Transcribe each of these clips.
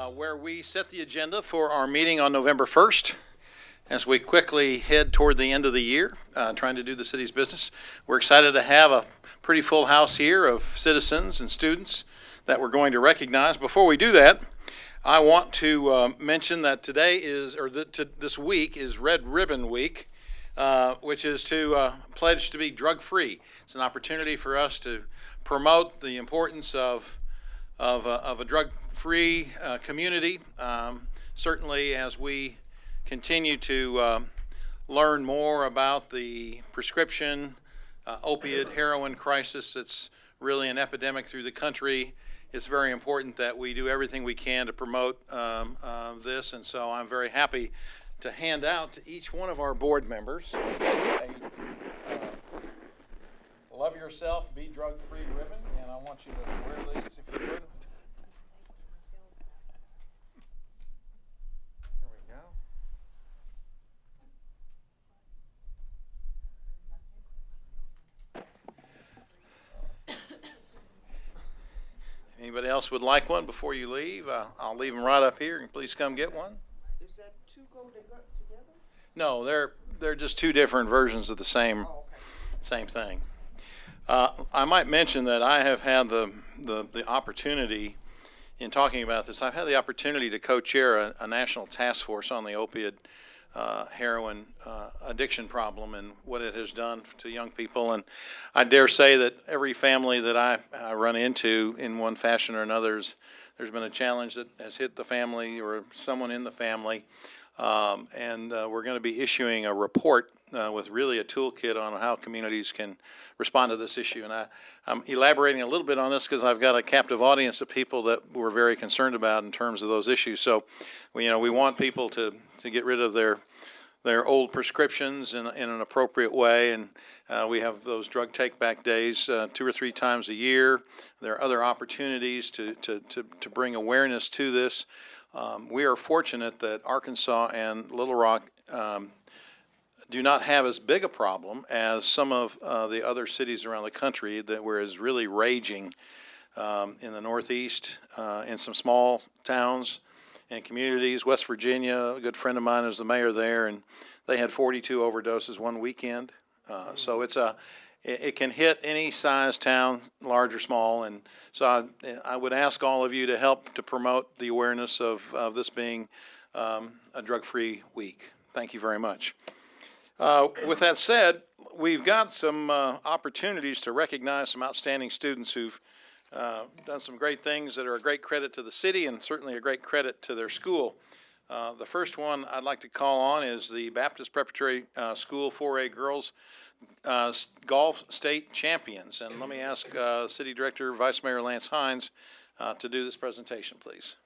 where we set the agenda for our meeting on November 1st. As we quickly head toward the end of the year, trying to do the city's business. We're excited to have a pretty full house here of citizens and students that we're going to recognize. Before we do that, I want to mention that today is, this week is Red Ribbon Week, which is to pledge to be drug-free. It's an opportunity for us to promote the importance of a drug-free community. Certainly, as we continue to learn more about the prescription opiate heroin crisis that's really an epidemic through the country, it's very important that we do everything we can to promote this. And so I'm very happy to hand out to each one of our board members a Love Yourself, Be Drug-Free ribbon. And I want you to wear these if you would. Anybody else would like one before you leave? I'll leave them right up here, and please come get one. Is that two go together? No, they're just two different versions of the same same thing. I might mention that I have had the opportunity in talking about this. I've had the opportunity to co-chair a national task force on the opiate heroin addiction problem and what it has done to young people. And I dare say that every family that I run into in one fashion or another, there's been a challenge that has hit the family or someone in the family. And we're going to be issuing a report with really a toolkit on how communities can respond to this issue. And I'm elaborating a little bit on this because I've got a captive audience of people that we're very concerned about in terms of those issues. So, we want people to get rid of their old prescriptions in an appropriate way. And we have those drug take-back days 2 or 3 times a year. There are other opportunities to bring awareness to this. We are fortunate that Arkansas and Little Rock do not have as big a problem as some of the other cities around the country that where it's really raging in the Northeast, in some small towns and communities. West Virginia, a good friend of mine is the mayor there, and they had 42 overdoses one weekend. So it can hit any size town, large or small. And so I would ask all of you to help to promote the awareness of this being a drug-free week. Thank you very much. With that said, we've got some opportunities to recognize some outstanding students who've done some great things that are a great credit to the city and certainly a great credit to their school. The first one I'd like to call on is the Baptist Preparatory School 4A girls golf state champions. And let me ask City Director Vice Mayor Lance Hines to do this presentation, please.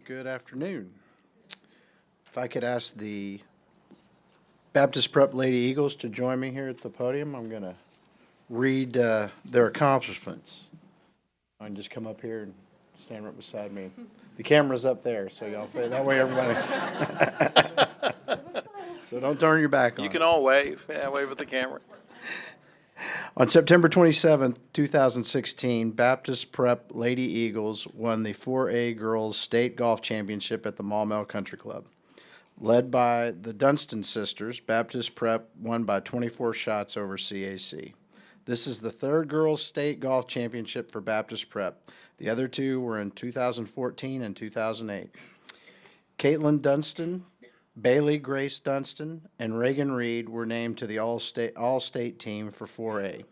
Good afternoon. If I could ask the Baptist Prep Lady Eagles to join me here at the podium, I'm going to read their accomplishments. I can just come up here and stand right beside me. The camera's up there, so y'all that way everybody. So don't turn your back on. You can all wave. Yeah, wave at the camera. On September 27th, 2016, Baptist Prep Lady Eagles won the 4A Girls State Golf Championship at the Maumelle Country Club. Led by the Dunston sisters, Baptist Prep won by 24 shots over CAC. This is the third Girls State Golf Championship for Baptist Prep. The other two were in 2014 and 2008. Caitlin Dunston, Bailey Grace Dunston, and Reagan Reed were named to the All-State team for 4A.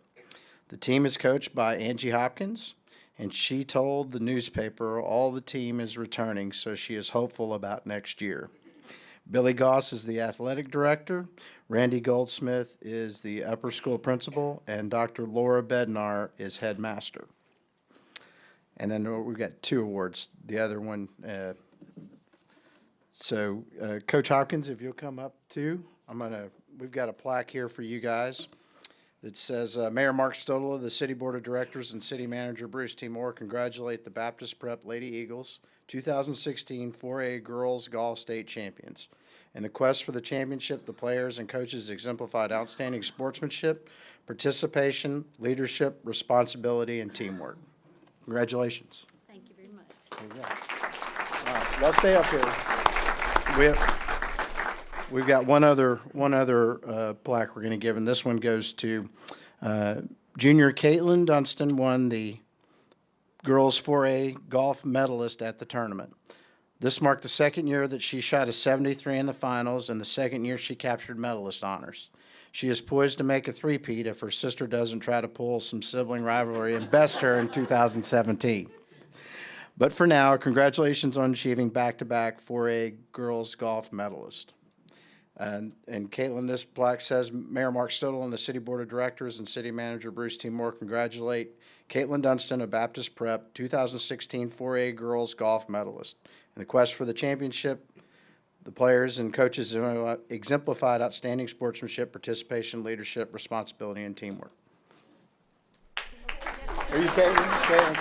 The team is coached by Angie Hopkins, and she told the newspaper all the team is returning, so she is hopeful about next year. Billy Goss is the athletic director, Randy Goldsmith is the upper school principal, and Dr. Laura Bednar is headmaster. And then we've got 2 awards. The other one, Coach Hopkins, if you'll come up too, we've got a plaque here for you guys. that says, Mayor Mark Stodola, the City Board of Directors, and City Manager Bruce T. Moore congratulate the Baptist Prep Lady Eagles, 2016 4A Girls Golf State Champions. In the quest for the championship, the players and coaches exemplified outstanding sportsmanship, participation, leadership, responsibility, and teamwork. Congratulations. Thank you very much. There you go. All right, let's stay up here. We've got one other plaque we're going to give, and this one goes to junior Caitlin Dunstan, won the girls 4A golf medalist at the tournament. This marked the second year that she shot a 73 in the finals, and the second year she captured medalist honors. She is poised to make a three-peat if her sister doesn't try to pull some sibling rivalry and best her in 2017. But for now, congratulations on achieving back-to-back 4A girls golf medalist. And Caitlin, this plaque says, Mayor Mark Stodola and the City Board of Directors and City Manager Bruce T. Moore congratulate Caitlin Dunstan of Baptist Prep, 2016 4A girls golf medalist. In the quest for the championship, the players and coaches exemplified outstanding sportsmanship, participation, leadership, responsibility, and teamwork. Are you Caitlin?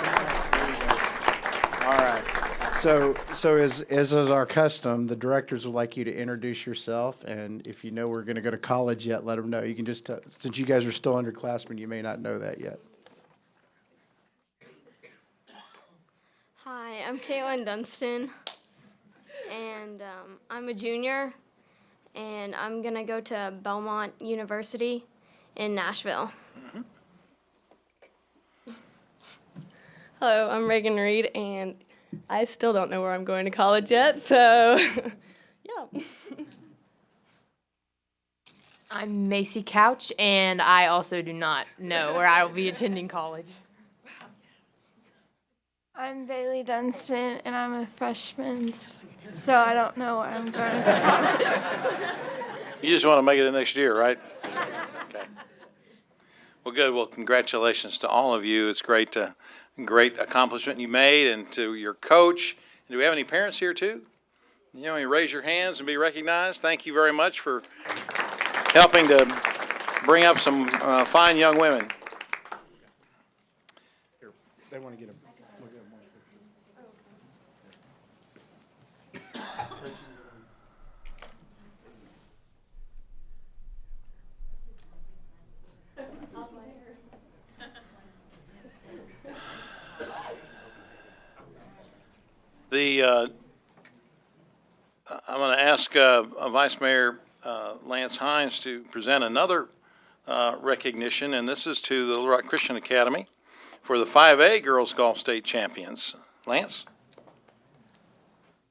All right. So as is our custom, the directors would like you to introduce yourself, and if you know we're going to go to college yet, let them know. You can just, since you guys are still underclassmen, you may not know that yet. Hi, I'm Caitlin Dunstan, and I'm a junior, and I'm going to go to Belmont University in Nashville. Hello, I'm Reagan Reed, and I still don't know where I'm going to college yet, so yeah. I'm Macy Couch, and I also do not know where I will be attending college. I'm Bailey Dunstan, and I'm a freshman, so I don't know where I'm going to go. You just want to make it the next year, right? Okay. Well, good. Well, congratulations to all of you. It's great accomplishment you made, and to your coach. And do we have any parents here too? You raise your hands and be recognized. Thank you very much for helping to bring up some fine young women. They want to get a I'm going to ask Vice Mayor Lance Hines to present another recognition, and this is to the Little Rock Christian Academy for the 5A Girls Golf State Champions. Lance?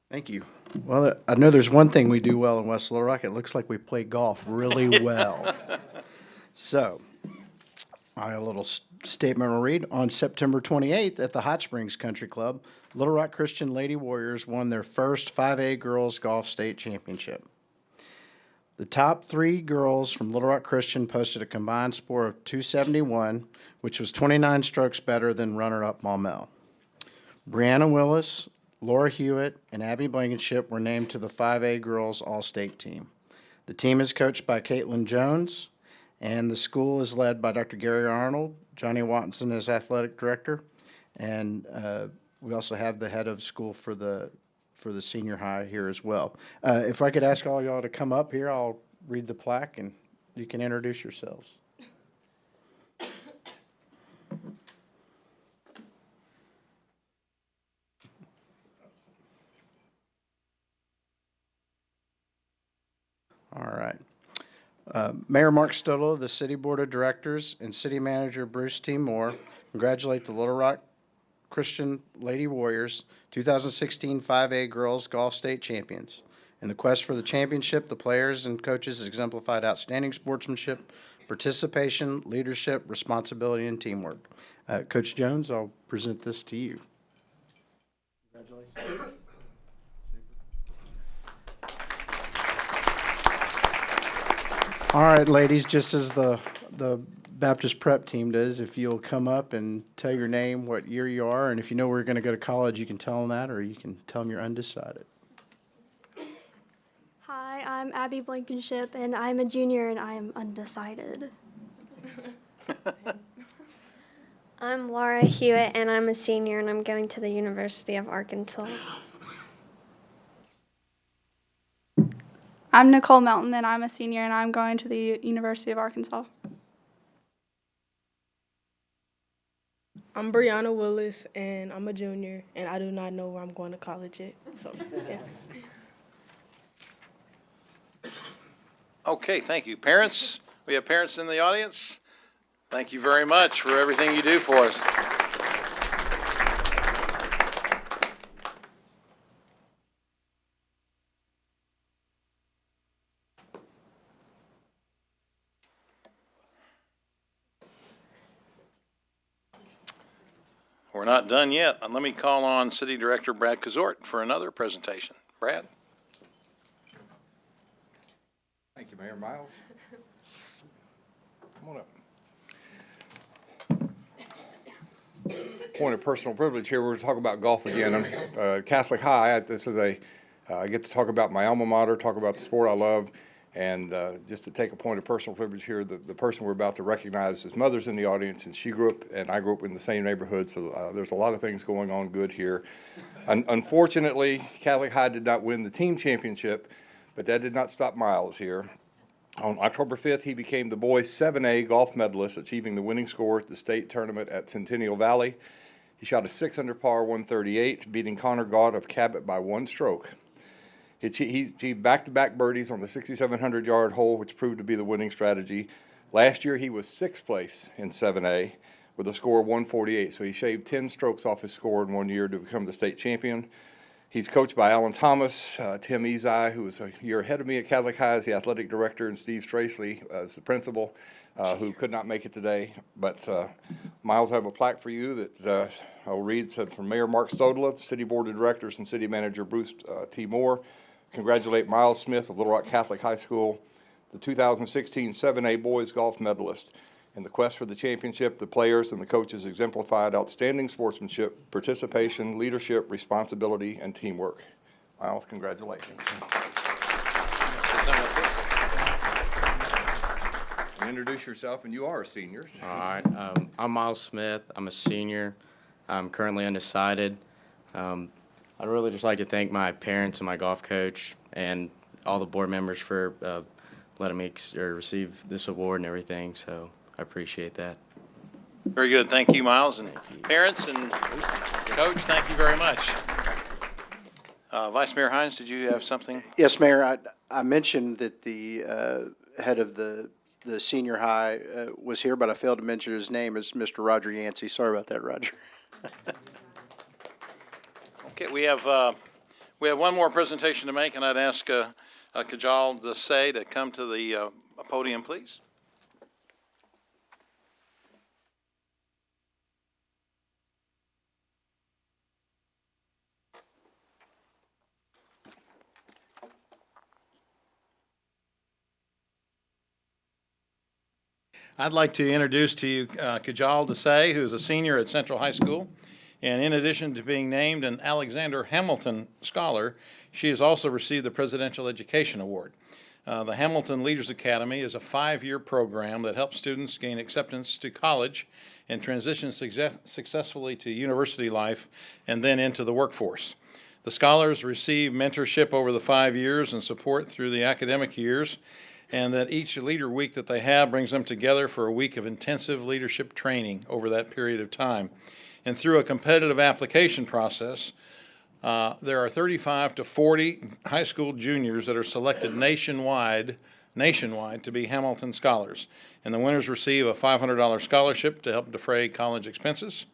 Thank you. Well, I know there's one thing we do well in West Little Rock. It looks like we play golf really well. So, I have a little statement to read. On September 28th at the Hot Springs Country Club, Little Rock Christian Lady Warriors won their first 5A Girls Golf State Championship. The top three girls from Little Rock Christian posted a combined score of 271, which was 29 strokes better than runner-up Maumelle. Brianna Willis, Laura Hewitt, and Abby Blankenship were named to the 5A Girls All-State team. The team is coached by Caitlin Jones, and the school is led by Dr. Gary Arnold. Johnny Watson is athletic director, and we also have the head of school for the senior high here as well. If I could ask all y'all to come up here, I'll read the plaque, and you can introduce yourselves. All right. Mayor Mark Stodola, the City Board of Directors, and City Manager Bruce T. Moore congratulate the Little Rock Christian Lady Warriors, 2016 5A Girls Golf State Champions. In the quest for the championship, the players and coaches exemplified outstanding sportsmanship, participation, leadership, responsibility, and teamwork. Coach Jones, I'll present this to you. Congratulations. All right, ladies, just as the Baptist Prep team does, if you'll come up and tell your name, what year you are, and if you know where you're going to go to college, you can tell them that, or you can tell them you're undecided. Hi, I'm Abby Blankenship, and I'm a junior, and I am undecided. I'm Laura Hewitt, and I'm a senior, and I'm going to the University of Arkansas. I'm Nicole Melton, and I'm a senior, and I'm going to the University of Arkansas. I'm Brianna Willis, and I'm a junior, and I do not know where I'm going to college yet. So, yeah. Okay, thank you. Parents, we have parents in the audience. Thank you very much for everything you do for us. We're not done yet. Let me call on City Director Brad Kazort for another presentation. Brad? Thank you, Mayor Miles. Come on up. Point of personal privilege here. We're talking about golf again. I'm Catholic High. This is I get to talk about my alma mater, talk about the sport I love, and just to take a point of personal privilege here, the person we're about to recognize, his mother's in the audience, and she grew up, and I grew up in the same neighborhood, so there's a lot of things going on good here. Unfortunately, Catholic High did not win the team championship, but that did not stop Miles here. On October 5th, he became the boys 7A golf medalist, achieving the winning score at the state tournament at Centennial Valley. He shot a 6-under par 138, beating Connor Gaunt of Cabot by 1 stroke. He achieved back-to-back birdies on the 6,700-yard hole, which proved to be the winning strategy. Last year, he was 6th place in 7A with a score of 148, so he shaved 10 strokes off his score in 1 year to become the state champion. He's coached by Alan Thomas, Tim Ezai, who was a year ahead of me at Catholic High as the athletic director, and Steve Stracely as the principal, who could not make it today. But Miles, I have a plaque for you that I'll read. Said from Mayor Mark Stodela, the City Board of Directors, and City Manager Bruce T. Moore. Congratulate Miles Smith of Little Rock Catholic High School, the 2016 7A Boys Golf Medalist. In the quest for the championship, the players and the coaches exemplified outstanding sportsmanship, participation, leadership, responsibility, and teamwork. Miles, congratulations. And introduce yourself, and you are a senior. All right. I'm Miles Smith. I'm a senior. I'm currently undecided. I'd really just like to thank my parents and my golf coach and all the board members for letting me receive this award and everything. So I appreciate that. Very good. Thank you, Miles. And parents and coach, thank you very much. Vice Mayor Hines, did you have something? Yes, Mayor, I mentioned that the head of the senior high was here, but I failed to mention his name is Mr. Roger Yancey. Sorry about that, Roger. Okay, we have one more presentation to make, and I'd ask Kajal Desai to come to the podium, please. I'd like to introduce to you Kajal Desai, who is a senior at Central High School. And in addition to being named an Alexander Hamilton Scholar, she has also received the Presidential Education Award. The Hamilton Leaders Academy is a 5-year program that helps students gain acceptance to college and transition successfully to university life and then into the workforce. The scholars receive mentorship over the 5 years and support through the academic years, and that each leader week that they have brings them together for a week of intensive leadership training over that period of time. And through a competitive application process, there are 35 to 40 high school juniors that are selected nationwide to be Hamilton Scholars. And the winners receive a $500 scholarship to help defray college expenses,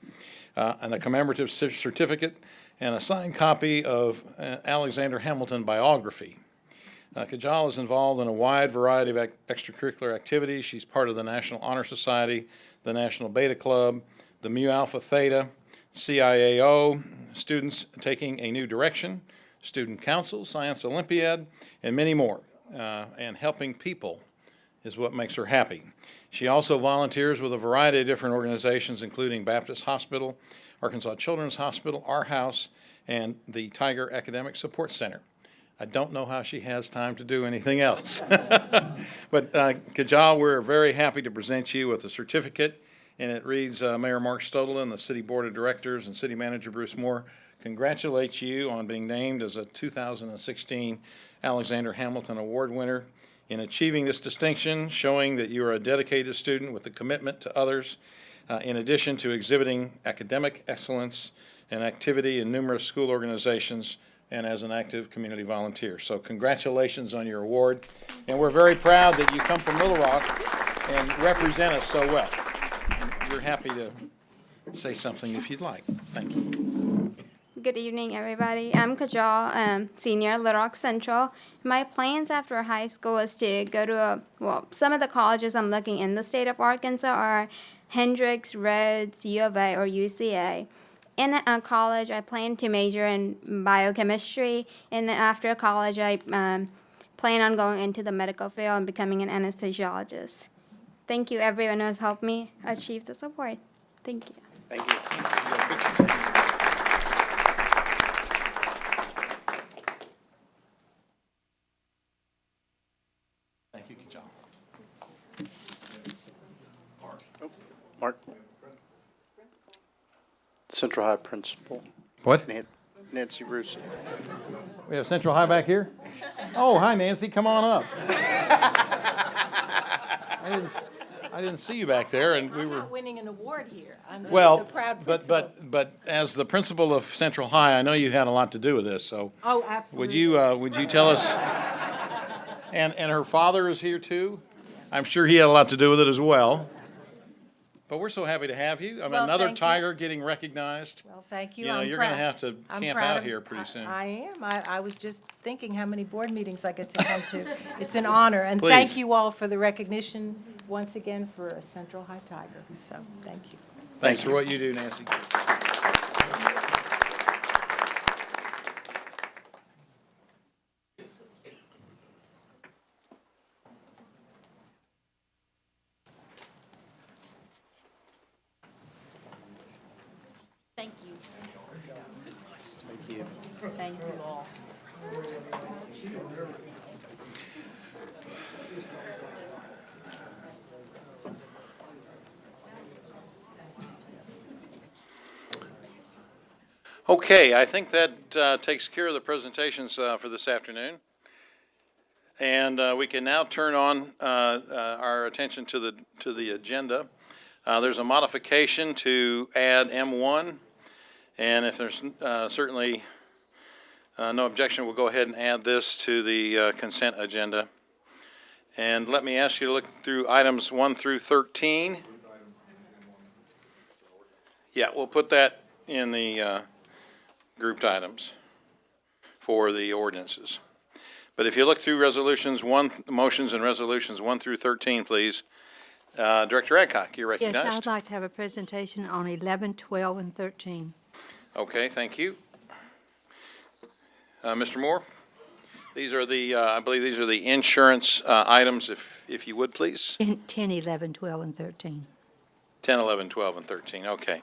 and a commemorative certificate, and a signed copy of Alexander Hamilton biography. Kajal is involved in a wide variety of extracurricular activities. She's part of the National Honor Society, the National Beta Club, the Mu Alpha Theta, CIAO, Students Taking a New Direction, Student Council, Science Olympiad, and many more. And helping people is what makes her happy. She also volunteers with a variety of different organizations, including Baptist Hospital, Arkansas Children's Hospital, Our House, and the Tiger Academic Support Center. I don't know how she has time to do anything else. But Kajal, we're very happy to present you with a certificate, and it reads, Mayor Mark Stodelen, the City Board of Directors, and City Manager Bruce Moore congratulate you on being named as a 2016 Alexander Hamilton Award winner. In achieving this distinction, showing that you are a dedicated student with a commitment to others, in addition to exhibiting academic excellence and activity in numerous school organizations and as an active community volunteer. So congratulations on your award, and we're very proud that you come from Little Rock and represent us so well. You're happy to say something if you'd like. Thank you. Good evening, everybody. I'm Kajal, senior at Little Rock Central. My plans after high school is to go to some of the colleges I'm looking in the state of Arkansas are Hendrix, Rhodes, U of A, or UCA. In college, I plan to major in biochemistry, and then after college, I plan on going into the medical field and becoming an anesthesiologist. Thank you, everyone who has helped me achieve this award. Thank you. Thank you. Thank you, Kajal. Mark? Central High Principal. What? Nancy Bruce. We have Central High back here? Oh, hi, Nancy. Come on up. I didn't see you back there, and we were. Not winning an award here. I'm just Well, a proud but principal. as the principal of Central High, I know you had a lot to do with this. So Oh, absolutely. would you tell us? And her father is here too. I'm sure he had a lot to do with it as well. But we're so happy to have you. I mean, Well, another thank you. Tiger getting recognized. Well, thank you. You know, I'm you're going to proud. have to I'm camp proud out of- here pretty soon. I am. I was just thinking how many board meetings I get to come to. It's an honor. And Please. thank you all for the recognition once again for a Central High Tiger. So, thank you. Thanks for what you do, Nancy. Thank you. Thank you. Thank you all. Okay, I think that takes care of the presentations for this afternoon. And we can now turn on our attention to the agenda. There's a modification to add M1, and if there's certainly no objection, we'll go ahead and add this to the consent agenda. And let me ask you to look through items 1 through 13. Yeah, we'll put that in the grouped items for the ordinances. But if you look through motions and resolutions 1 through 13, please. Director Adcock, you're recognized. Yes, I'd like to have a presentation on 11, 12, and 13. Okay, thank you. Mr. Moore, these are the, I believe these are the insurance items, if you would, please. 10, 11, 12, and 13. 10, 11, 12, and 13, okay.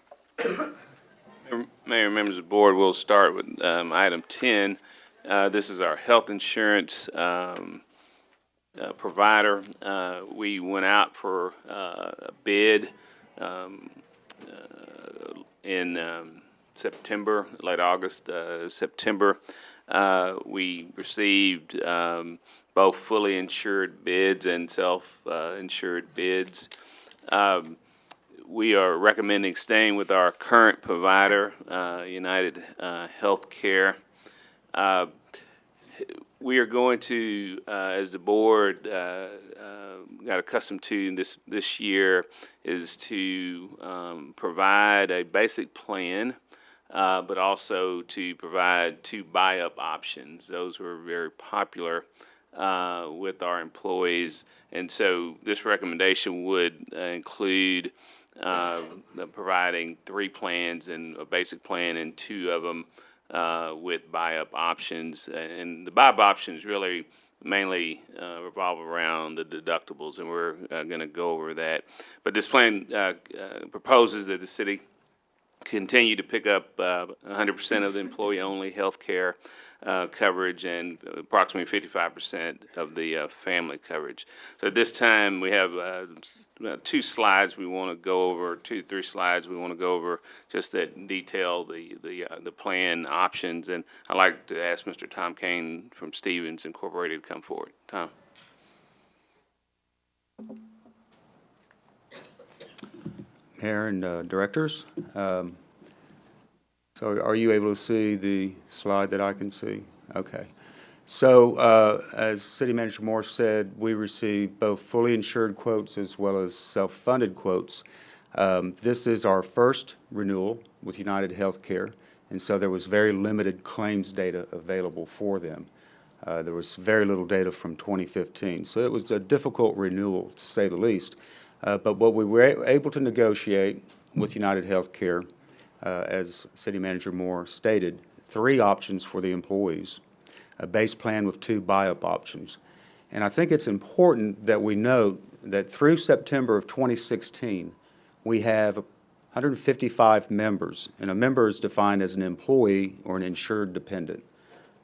Mayor, members of the board, we'll start with item 10. This is our health insurance provider. We went out for a bid in September, late August, September. We received both fully insured bids and self-insured bids. We are recommending staying with our current provider, United Healthcare. We are going to, as the board got accustomed to this year, is to provide a basic plan, but also to provide 2 buy-up options. Those were very popular with our employees, and so this recommendation would include providing 3 plans and a basic plan and 2 of them with buy-up options. And the buy-up options really mainly revolve around the deductibles, and we're going to go over that. But this plan proposes that the city continue to pick up 100% of the employee-only health care coverage and approximately 55% of the family coverage. So at this time, we have two slides we want to go over, 2-3 slides we want to go over, just that detail the plan options. And I'd like to ask Mr. Tom Kane from Stevens Incorporated to come forward. Tom. Mayor and directors. So are you able to see the slide that I can see? Okay. So as City Manager Moore said, we received both fully insured quotes as well as self-funded quotes. This is our first renewal with United Healthcare, and so there was very limited claims data available for them. There was very little data from 2015, so it was a difficult renewal, to say the least. But what we were able to negotiate with United Healthcare, as City Manager Moore stated, 3 options for the employees, a base plan with 2 buy-up options. And I think it's important that we note that through September of 2016, we have 155 members, and a member is defined as an employee or an insured dependent.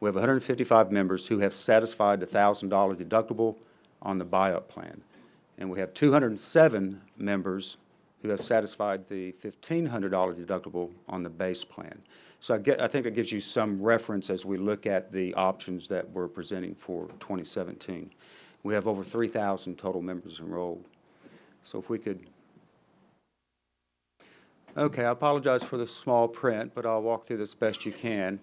We have 155 members who have satisfied the $1,000 deductible on the buy-up plan. And we have 207 members who have satisfied the $1,500 deductible on the base plan. So I think it gives you some reference as we look at the options that we're presenting for 2017. We have over 3,000 total members enrolled. So if we could. Okay, I apologize for the small print, but I'll walk through this best you can.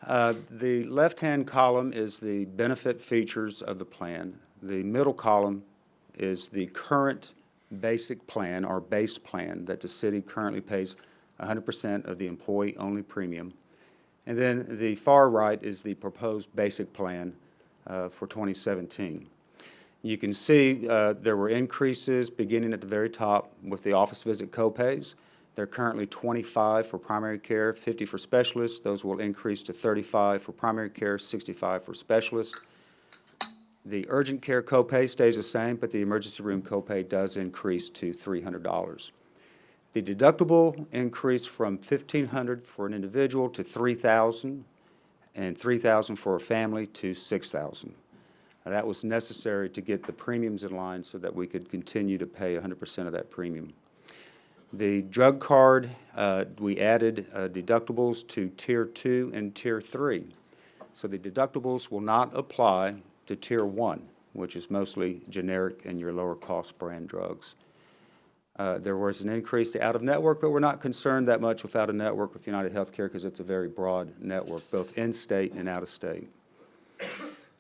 The left-hand column is the benefit features of the plan. The middle column is the current basic plan, or base plan, that the city currently pays 100% of the employee-only premium. And then the far right is the proposed basic plan for 2017. You can see there were increases beginning at the very top with the office visit copays. They're currently $25 for primary care, $50 for specialists. Those will increase to $35 for primary care, $65 for specialists. The urgent care copay stays the same, but the emergency room copay does increase to $300. The deductible increased from $1,500 for an individual to $3,000, and $3,000 for a family to $6,000. That was necessary to get the premiums in line so that we could continue to pay 100% of that premium. The drug card, we added deductibles to Tier 2 and Tier 3. So the deductibles will not apply to Tier 1, which is mostly generic and your lower cost brand drugs. There was an increase to out-of-network, but we're not concerned that much with out-of-network with United Healthcare because it's a very broad network, both in-state and out-of-state.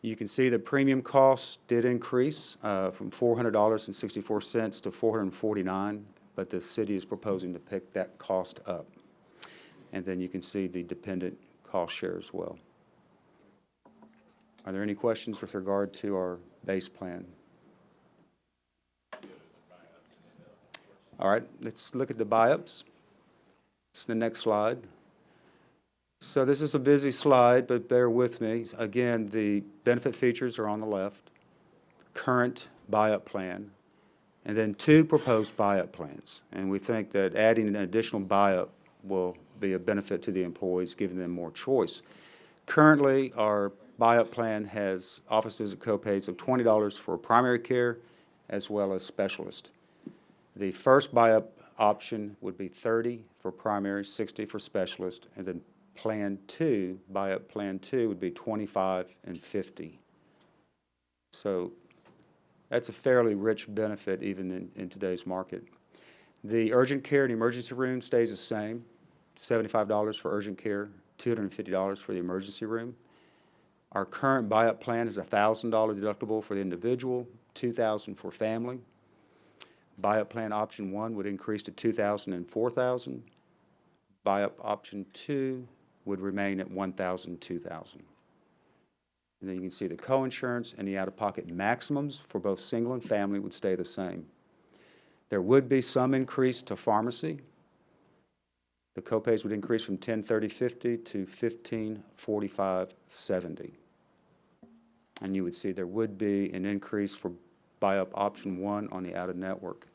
You can see the premium costs did increase from $400.64 to $449, but the city is proposing to pick that cost up. And then you can see the dependent cost share as well. Are there any questions with regard to our base plan? All right, let's look at the buy-ups. It's the next slide. So this is a busy slide, but bear with me. Again, the benefit features are on the left, current buy-up plan, and then 2 proposed buy-up plans. And we think that adding an additional buy-up will be a benefit to the employees, giving them more choice. Currently, our buy-up plan has office visit copays of $20 for primary care as well as specialist. The first buy-up option would be $30 for primary, $60 for specialist, and then Plan 2, buy-up Plan 2 would be $25 and $50. So that's a fairly rich benefit even in today's market. The urgent care and emergency room stays the same, $75 for urgent care, $250 for the emergency room. Our current buy-up plan is a $1,000 deductible for the individual, $2,000 for family. Buy-up plan option 1 would increase to $2,000 and $4,000. Buy-up option 2 would remain at $1,000, $2,000. And then you can see the co-insurance and the out-of-pocket maximums for both single and family would stay the same. There would be some increase to pharmacy. The copays would increase from $1030.50 to $1545.70. And you would see there would be an increase for buy-up option 1 on the out-of-network,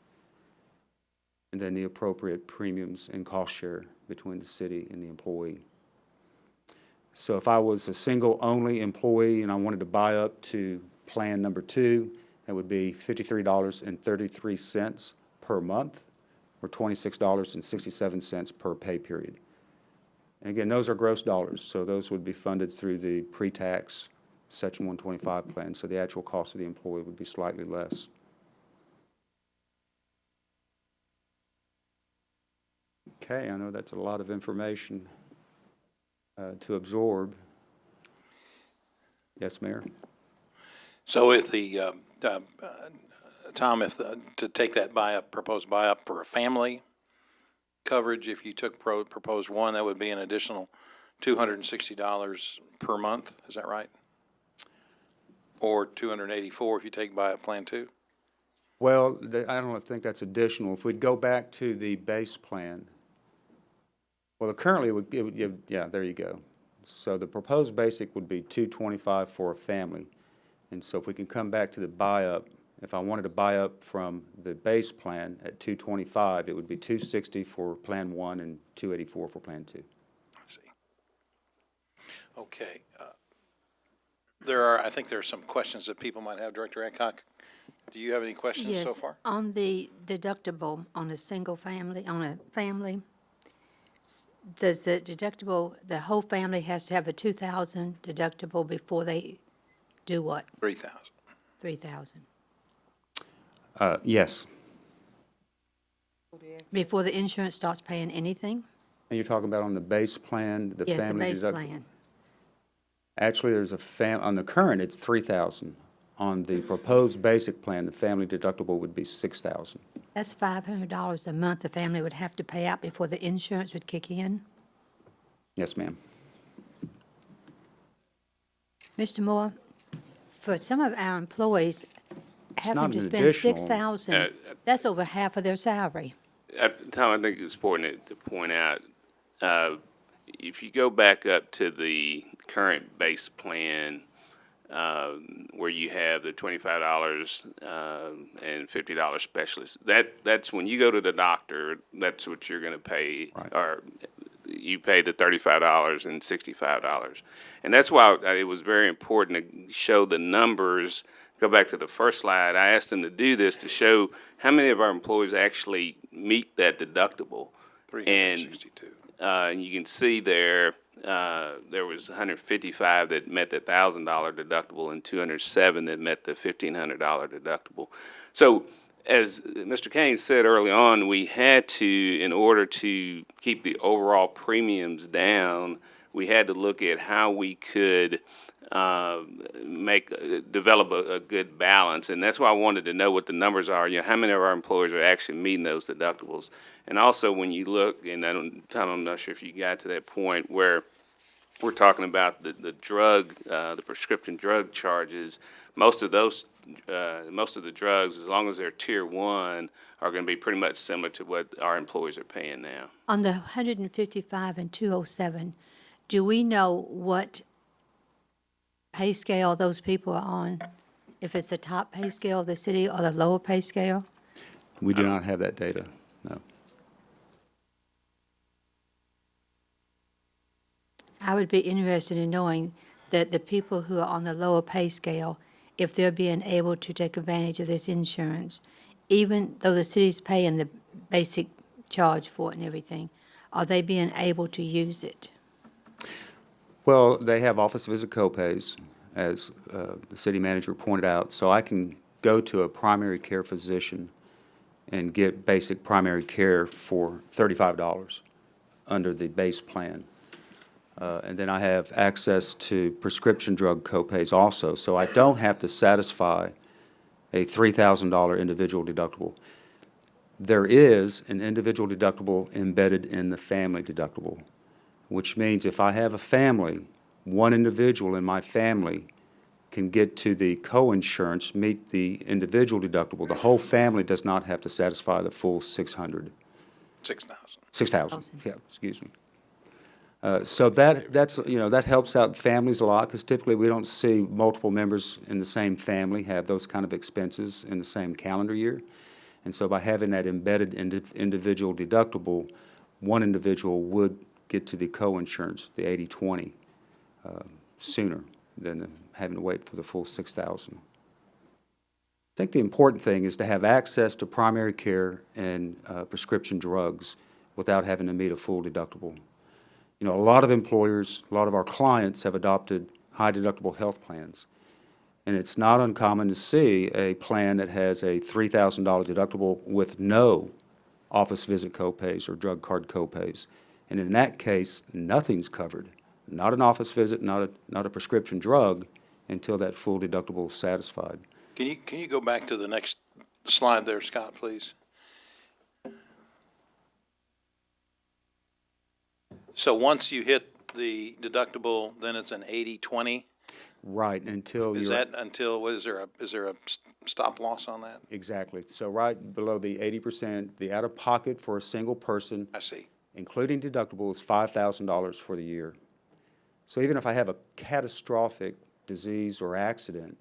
and then the appropriate premiums and cost share between the city and the employee. So if I was a single-only employee and I wanted to buy up to plan number 2, that would be $53.33 per month, or $26.67 per pay period. And again, those are gross dollars, so those would be funded through the pre-tax Section 125 plan, so the actual cost of the employee would be slightly less. Okay, I know that's a lot of information to absorb. Yes, Mayor? So if the, Tom, to take that proposed buy-up for a family coverage, if you took proposed one, that would be an additional $260 per month, is that right? Or $284 if you take buy-up plan 2? Well, I don't think that's additional. If we'd go back to the base plan, well, currently it would give, yeah, there you go. So the proposed basic would be $225 for a family. And so if we can come back to the buy-up, if I wanted to buy up from the base plan at $225, it would be $260 for plan 1 and $284 for plan 2. I see. Okay. I think there are some questions that people might have. Director Adcock, do you have any questions so far? On the deductible on a single family, does the deductible, the whole family has to have a $2,000 deductible before they do what? $3,000. $3,000. Yes. Before the insurance starts paying anything? And you're talking about on the base plan, the Yes, the family base deductible? plan. Actually, there's on the current, it's $3,000. On the proposed basic plan, the family deductible would be $6,000. That's $500 a month the family would have to pay out before the insurance would kick in? Yes, ma'am. Mr. Moore, for some of our employees, having not to an spend additional. $6,000, that's over half of their salary. Tom, I think it's important to point out, if you go back up to the current base plan, where you have the $25 and $50 specialist, that's when you go to the doctor, that's what you're going to pay, or you pay the $35 and $65. And that's why it was very important to show the numbers. Go back to the first slide. I asked them to do this to show how many of our employees actually meet that deductible. 362. And you can see there was 155 that met the $1,000 deductible and 207 that met the $1,500 deductible. So as Mr. Kane said early on, we had to, in order to keep the overall premiums down, we had to look at how we could develop a good balance, and that's why I wanted to know what the numbers are. You know, how many of our employers are actually meeting those deductibles, and also when you look, and Tom, I'm not sure if you got to that point where we're talking about the prescription drug charges. Most of the drugs, as long as they're tier 1, are going to be pretty much similar to what our employees are paying now. On the 155 and 207, do we know what pay scale those people are on? If it's the top pay scale of the city or the lower pay scale? We do not have that data, no. I would be interested in knowing that the people who are on the lower pay scale, if they're being able to take advantage of this insurance, even though the city's paying the basic charge for it and everything, are they being able to use it? Well, they have office visit copays, as the city manager pointed out, so I can go to a primary care physician and get basic primary care for $35 under the base plan. And then I have access to prescription drug copays also, so I don't have to satisfy a $3,000 individual deductible. There is an individual deductible embedded in the family deductible, which means if I have a family, one individual in my family can get to the co-insurance, meet the individual deductible. The whole family does not have to satisfy the full $6,000. $6,000, yeah, excuse me. So that helps out families a lot, because typically we don't see multiple members in the same family have those kind of expenses in the same calendar year. And so by having that embedded individual deductible, one individual would get to the co-insurance, the 80/20, sooner than having to wait for the full 6,000. I think the important thing is to have access to primary care and prescription drugs without having to meet a full deductible. You know, a lot of employers, a lot of our clients have adopted high deductible health plans. And it's not uncommon to see a plan that has a $3,000 deductible with no office visit copays or drug card copays. And in that case, nothing's covered. Not an office visit, not a prescription drug, until that full deductible is satisfied. Can you go back to the next slide there, Scott, please? So once you hit the deductible, then it's an 80/20? Right, until Is you're... that until, is there a stop loss on that? Exactly. So right below the 80%, the out-of-pocket for a single person, I see. including deductible, is $5,000 for the year. So even if I have a catastrophic disease or accident,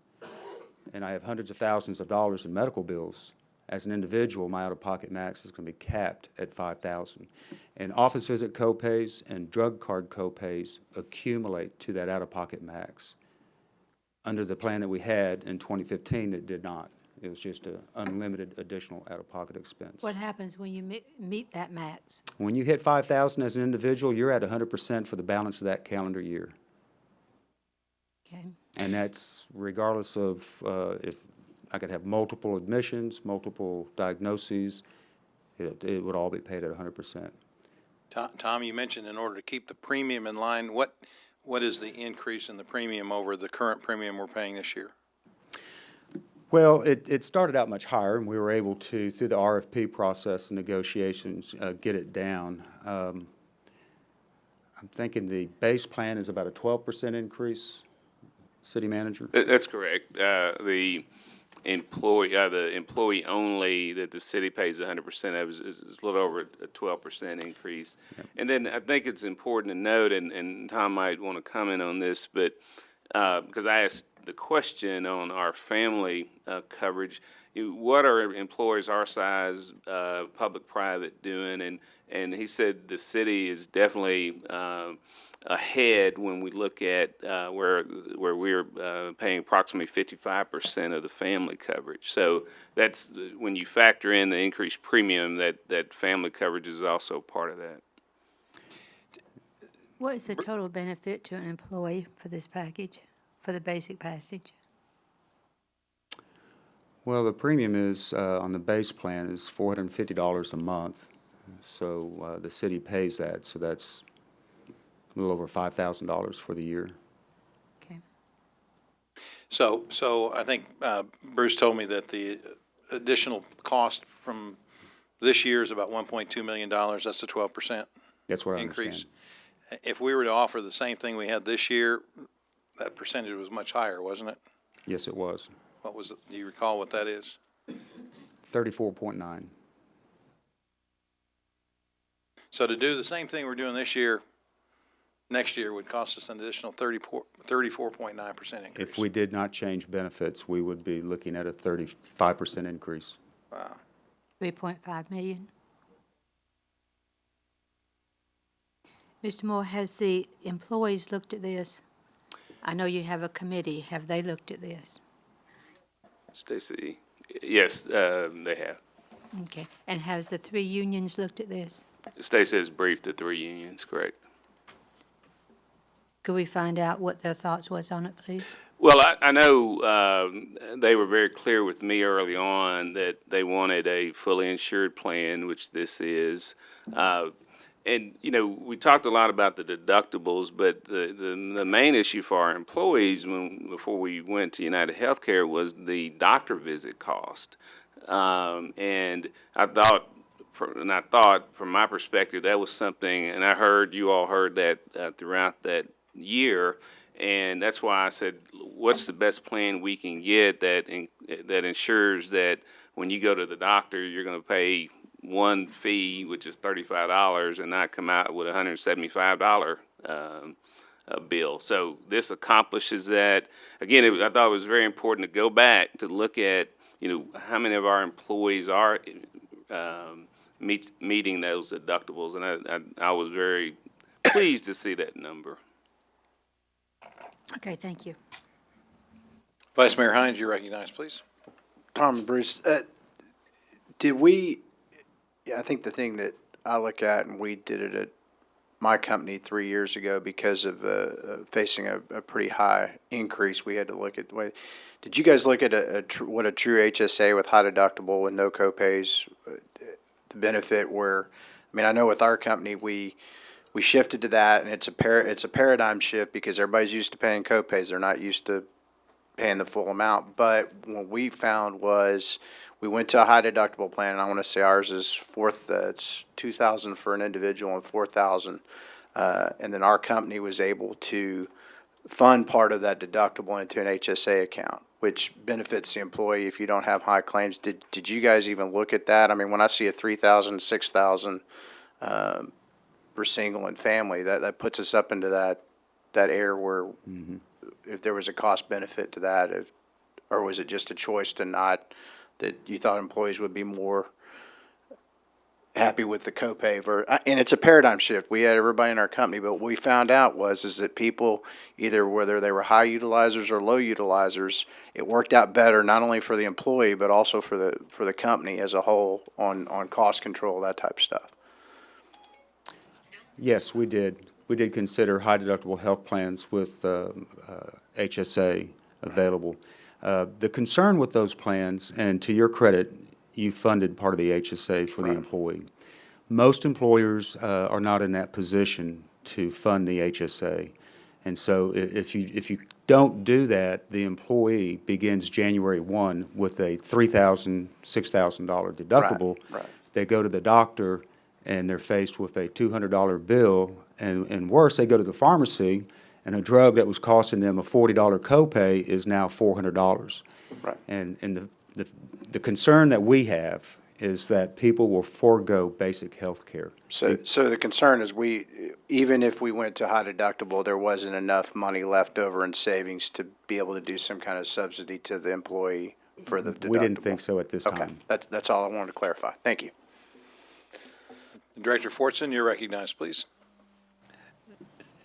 and I have hundreds of thousands of dollars in medical bills, as an individual, my out-of-pocket max is going to be capped at $5,000. And office visit copays and drug card copays accumulate to that out-of-pocket max. Under the plan that we had in 2015, it did not. It was just an unlimited additional out-of-pocket expense. What happens when you meet that max? When you hit $5,000 as an individual, you're at 100% for the balance of that calendar year. Okay. And that's regardless of if I could have multiple admissions, multiple diagnoses, it would all be paid at 100%. Tom, you mentioned in order to keep the premium in line, what is the increase in the premium over the current premium we're paying this year? Well, it started out much higher, and we were able to, through the RFP process and negotiations, get it down. I'm thinking the base plan is about a 12% increase, City Manager? That's correct. The employee only that the city pays 100% of is a little over a 12% increase. Yep. And then I think it's important to note, and Tom might want to comment on this, but because I asked the question on our family coverage, what are employers our size, public-private, doing? And he said the city is definitely ahead when we look at where we're paying approximately 55% of the family coverage. So that's when you factor in the increased premium, that family coverage is also part of that. What is the total benefit to an employee for this package, for the basic package? Well, the premium is, on the base plan, is $450 a month. So the city pays that, so that's a little over $5,000 for the year. Okay. So I think Bruce told me that the additional cost from this year is about $1.2 million. That's the 12% That's what I increase. understand. If we were to offer the same thing we had this year, that percentage was much higher, wasn't it? Yes, it was. What was it? Do you recall what that is? 34.9. So to do the same thing we're doing this year, next year would cost us an additional 34.9% increase. If we did not change benefits, we would be looking at a 35% increase. Wow. 3.5 million. Mr. Moore, has the employees looked at this? I know you have a committee. Have they looked at this? Stacy, yes, they have. Okay. And has the 3 unions looked at this? Stacy has briefed the 3 unions, correct? Could we find out what their thoughts was on it, please? Well, I know they were very clear with me early on that they wanted a fully insured plan, which this is. And, you know, we talked a lot about the deductibles, but the main issue for our employees before we went to United Healthcare was the doctor visit cost. And I thought, from my perspective, that was something, and I heard, you all heard that throughout that year, and that's why I said, what's the best plan we can get that ensures that when you go to the doctor, you're going to pay one fee, which is $35, and not come out with a $175 bill. So this accomplishes that. Again, I thought it was very important to go back to look at, you know, how many of our employees are meeting those deductibles, and I was very pleased to see that number. Okay, thank you. Vice Mayor Hines, you recognize, please. Tom and Bruce, did we, yeah, I think the thing that I look at, and we did it at my company 3 years ago because of facing a pretty high increase, we had to look at the way. Did you guys look at what a true HSA with high deductible and no copays, the benefit where, I mean, I know with our company, we shifted to that, and it's a paradigm shift because everybody's used to paying copays. They're not used to paying the full amount. But what we found was we went to a high deductible plan, and I want to say ours is it's $2,000 for an individual and $4,000. And then our company was able to fund part of that deductible into an HSA account, which benefits the employee if you don't have high claims. Did you guys even look at that? I mean, when I see a $3,000, $6,000 for single and family, that puts us up into that area where if there was a cost benefit to that, or was it just a choice to not, that you thought employees would be more happy with the copay and it's a paradigm shift. We had everybody in our company, but what we found out is that people, either whether they were high utilizers or low utilizers, it worked out better not only for the employee but also for the company as a whole on cost control, that type of stuff. Yes, we did. We did consider high deductible health plans with HSA available. The concern with those plans, and to your credit, you funded part of the HSA for the employee. Most employers are not in that position to fund the HSA. And so if you don't do that, the employee begins January 1 with a $3,000, $6,000 deductible. Right. They go to the doctor and they're faced with a $200 bill, and worse, they go to the pharmacy and a drug that was costing them a $40 copay is now $400. Right. And the concern that we have is that people will forego basic health care. So the concern is even if we went to high deductible, there wasn't enough money left over in savings to be able to do some kind of subsidy to the employee for the deductible. We didn't think so at this time. Okay, that's all I wanted to clarify. Thank you. Director Fortson, you're recognized, please.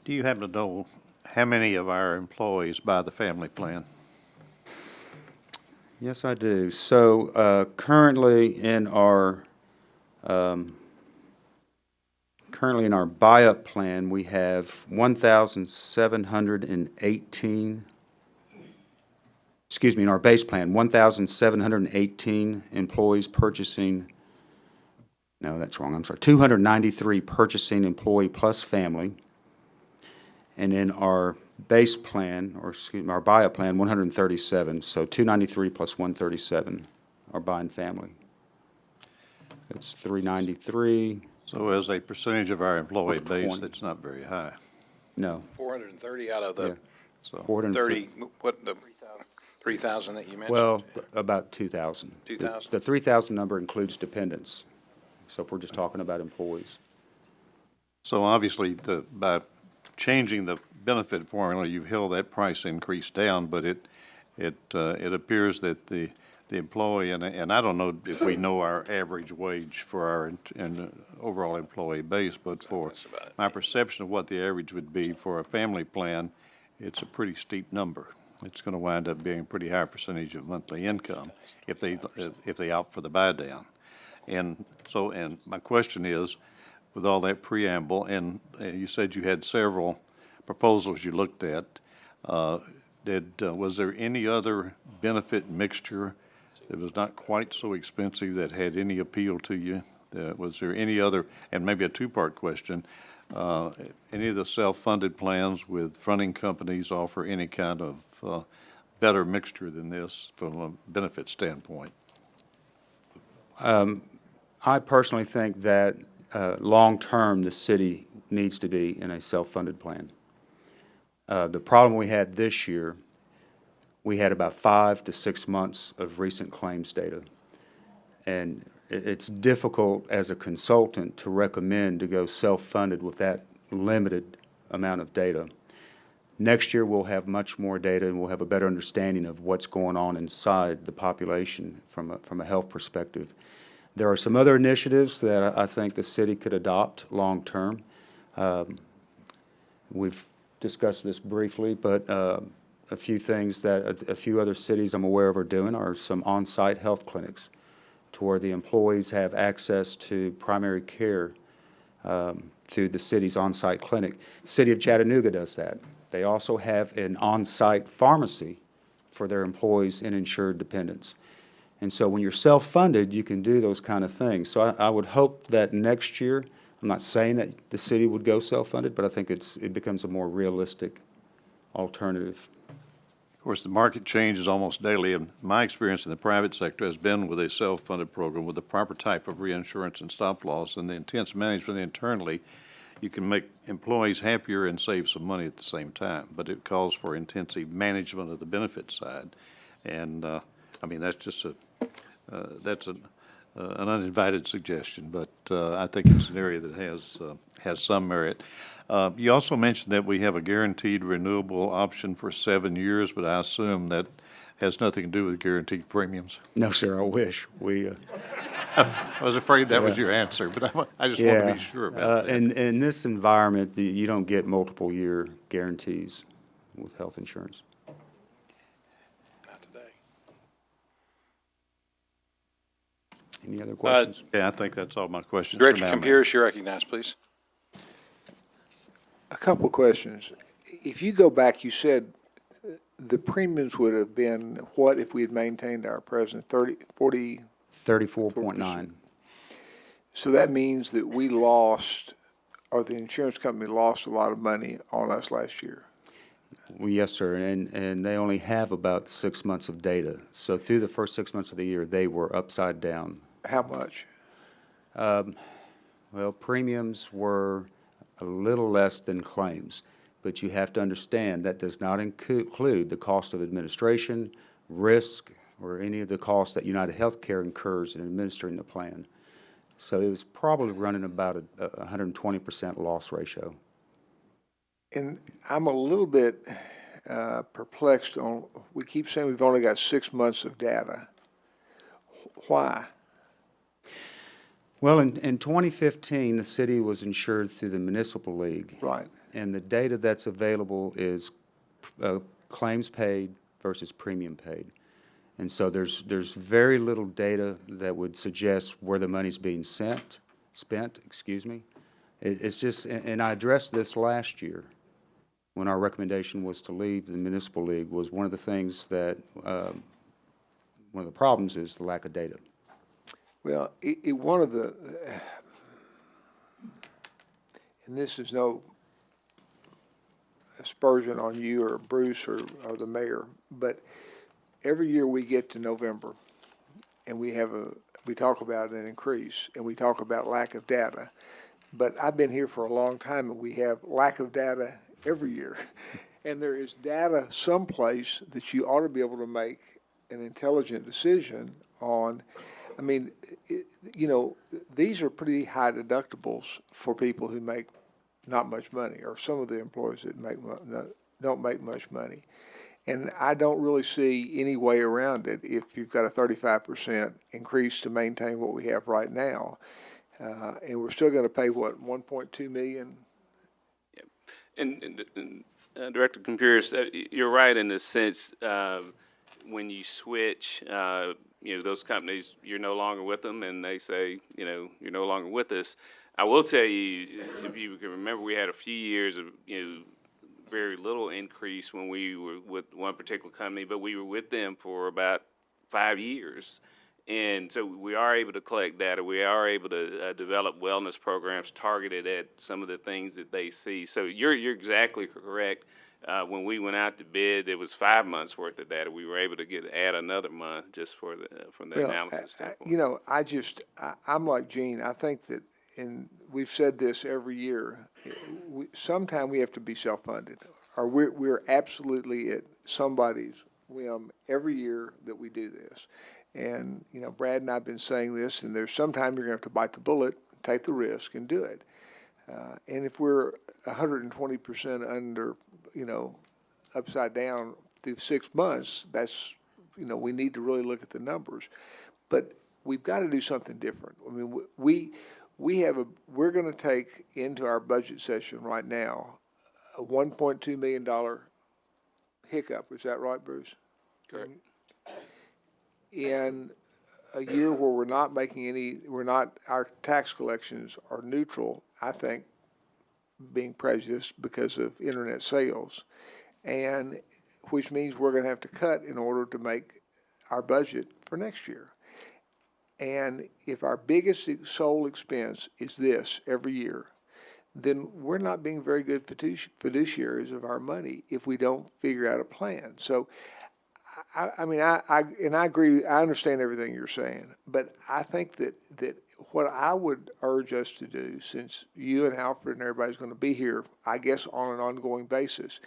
Do you happen to know how many of our employees buy the family plan? Yes, I do. So currently in our buy-up plan, we have 1,718. Excuse me, in our base plan, 1,718 employees purchasing. No, that's wrong. I'm sorry. 293 purchasing employee plus family. And in our base plan, or excuse me, our buy-up plan, 137. So 293 plus 137 are buying family. It's 393. So as a percentage of our employee base, that's not very high. No. 430 out of the Yeah. So 430. 30, what, the 3,000 that you mentioned? Well, about 2,000. 2,000. The 3,000 number includes dependents. So if we're just talking about employees. So obviously, by changing the benefit formula, you've held that price increase down, but it appears that the employee, and I don't know if we know our average wage for our overall employee base, but for my perception of what the average would be for a family plan, it's a pretty steep number. It's going to wind up being a pretty high percentage of monthly income if they opt for the buy down. And my question is, with all that preamble, and you said you had several proposals you looked at, was there any other benefit mixture that was not quite so expensive that had any appeal to you? Was there any other, and maybe a two-part question, any of the self-funded plans with fronting companies offer any kind of better mixture than this from a benefit standpoint? I personally think that long-term, the city needs to be in a self-funded plan. The problem we had this year, we had about 5 to 6 months of recent claims data. And it's difficult as a consultant to recommend to go self-funded with that limited amount of data. Next year, we'll have much more data and we'll have a better understanding of what's going on inside the population from a health perspective. There are some other initiatives that I think the city could adopt long-term. We've discussed this briefly, but a few things that a few other cities I'm aware of are doing are some on-site health clinics to where the employees have access to primary care through the city's on-site clinic. City of Chattanooga does that. They also have an on-site pharmacy for their employees and insured dependents. And so when you're self-funded, you can do those kind of things. So I would hope that next year, I'm not saying that the city would go self-funded, but I think it becomes a more realistic alternative. Of course, the market changes almost daily, and my experience in the private sector has been with a self-funded program with the proper type of reinsurance and stop loss and the intense management internally. You can make employees happier and save some money at the same time, but it calls for intensive management of the benefit side. And, I mean, that's just that's an uninvited suggestion, but I think it's an area that has some merit. You also mentioned that we have a guaranteed renewable option for 7 years, but I assume that has nothing to do with guaranteed premiums. No, sir, I wish. I was afraid that was your answer, but I just want to be sure about that. In this environment, you don't get multiple year guarantees with health insurance. Not today. Any other questions? Yeah, I think that's all my questions for Director now, ma'am. Campiris, you're recognized, please. A couple of questions. If you go back, you said the premiums would have been what if we had maintained our present 40? 34.9. So that means that we lost, or the insurance company lost a lot of money on us last year. Well, yes, sir, and they only have about 6 months of data. So through the first 6 months of the year, they were upside down. How much? Well, premiums were a little less than claims, but you have to understand that does not include the cost of administration, risk, or any of the costs that United Healthcare incurs in administering the plan. So it was probably running about a 120% loss ratio. And I'm a little bit perplexed on, we keep saying we've only got 6 months of data. Why? Well, in 2015, the city was insured through the municipal league. Right. And the data that's available is claims paid versus premium paid. And so there's very little data that would suggest where the money's being spent, It's just, and I addressed this last year when our recommendation was to leave the municipal league, was one of the things that, one of the problems is the lack of data. Well, one of the, and this is no aspersion on you or Bruce or the mayor, but every year we get to November and we talk about an increase and we talk about lack of data. But I've been here for a long time and we have lack of data every year. And there is data someplace that you ought to be able to make an intelligent decision on. I mean, these are pretty high deductibles for people who make not much money, or some of the employees that don't make much money. And I don't really see any way around it if you've got a 35% increase to maintain what we have right now. And we're still going to pay, what, $1.2 million? Yep. And Director Campiris, you're right in the sense when you switch, those companies, you're no longer with them, and they say, you're no longer with us. I will tell you, if you can remember, we had a few years of, very little increase when we were with one particular company, but we were with them for about 5 years. And so we are able to collect data. We are able to develop wellness programs targeted at some of the things that they see. So you're exactly correct. When we went out to bid, it was 5 months worth of data. We were able to add another month just from the analysis standpoint. I'm like Gene. I think that, and we've said this every year, sometime we have to be self-funded, or we're absolutely at somebody's whim every year that we do this. And, Brad and I have been saying this, and there's sometime you're going to have to bite the bullet, take the risk, and do it. And if we're 120% under, upside down through 6 months, that's, we need to really look at the numbers. But we've got to do something different. I mean, we're going to take into our budget session right now a $1.2 million hiccup. Is that right, Bruce? Correct. In a year where we're not making any, our tax collections are neutral, I think, being prejudiced because of internet sales, and which means we're going to have to cut in order to make our budget for next year. And if our biggest sole expense is this every year, then we're not being very good fiduciaries of our money if we don't figure out a plan. So, I mean, I agree, I understand everything you're saying, but I think that what I would urge us to do, since you and Alfred and everybody's going to be here, I guess on an ongoing basis,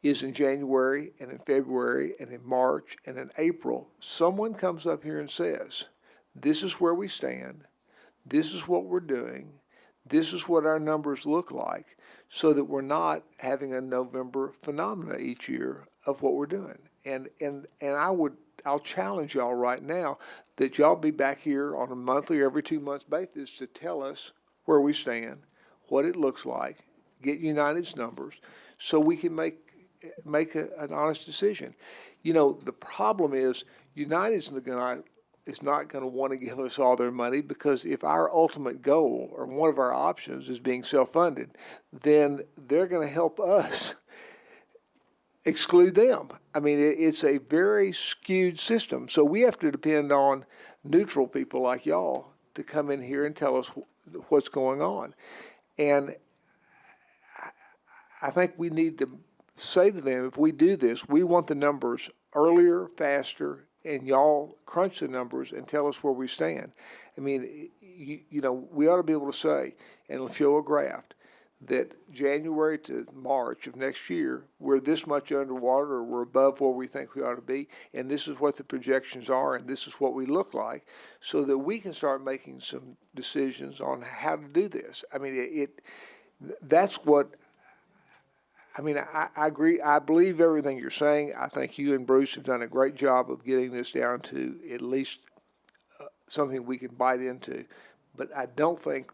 is in January and in February and in March and in April, someone comes up here and says, this is where we stand, this is what we're doing, this is what our numbers look like, so that we're not having a November phenomena each year of what we're doing. And I'll challenge y'all right now that y'all be back here on a monthly or every 2 months basis to tell us where we stand, what it looks like, get United's numbers, so we can make an honest decision. You know, the problem is United's is not going to want to give us all their money, because if our ultimate goal or one of our options is being self-funded, then they're going to help us exclude them. I mean, it's a very skewed system. So we have to depend on neutral people like y'all to come in here and tell us what's going on. And I think we need to say to them, if we do this, we want the numbers earlier, faster, and y'all crunch the numbers and tell us where we stand. I mean, you know, we ought to be able to say and show a graph that January to March of next year, we're this much underwater, or we're above where we think we ought to be, and this is what the projections are, and this is what we look like, so that we can start making some decisions on how to do this. I mean, that's what, I mean, I agree. I believe everything you're saying. I think you and Bruce have done a great job of getting this down to at least something we can bite into. But I think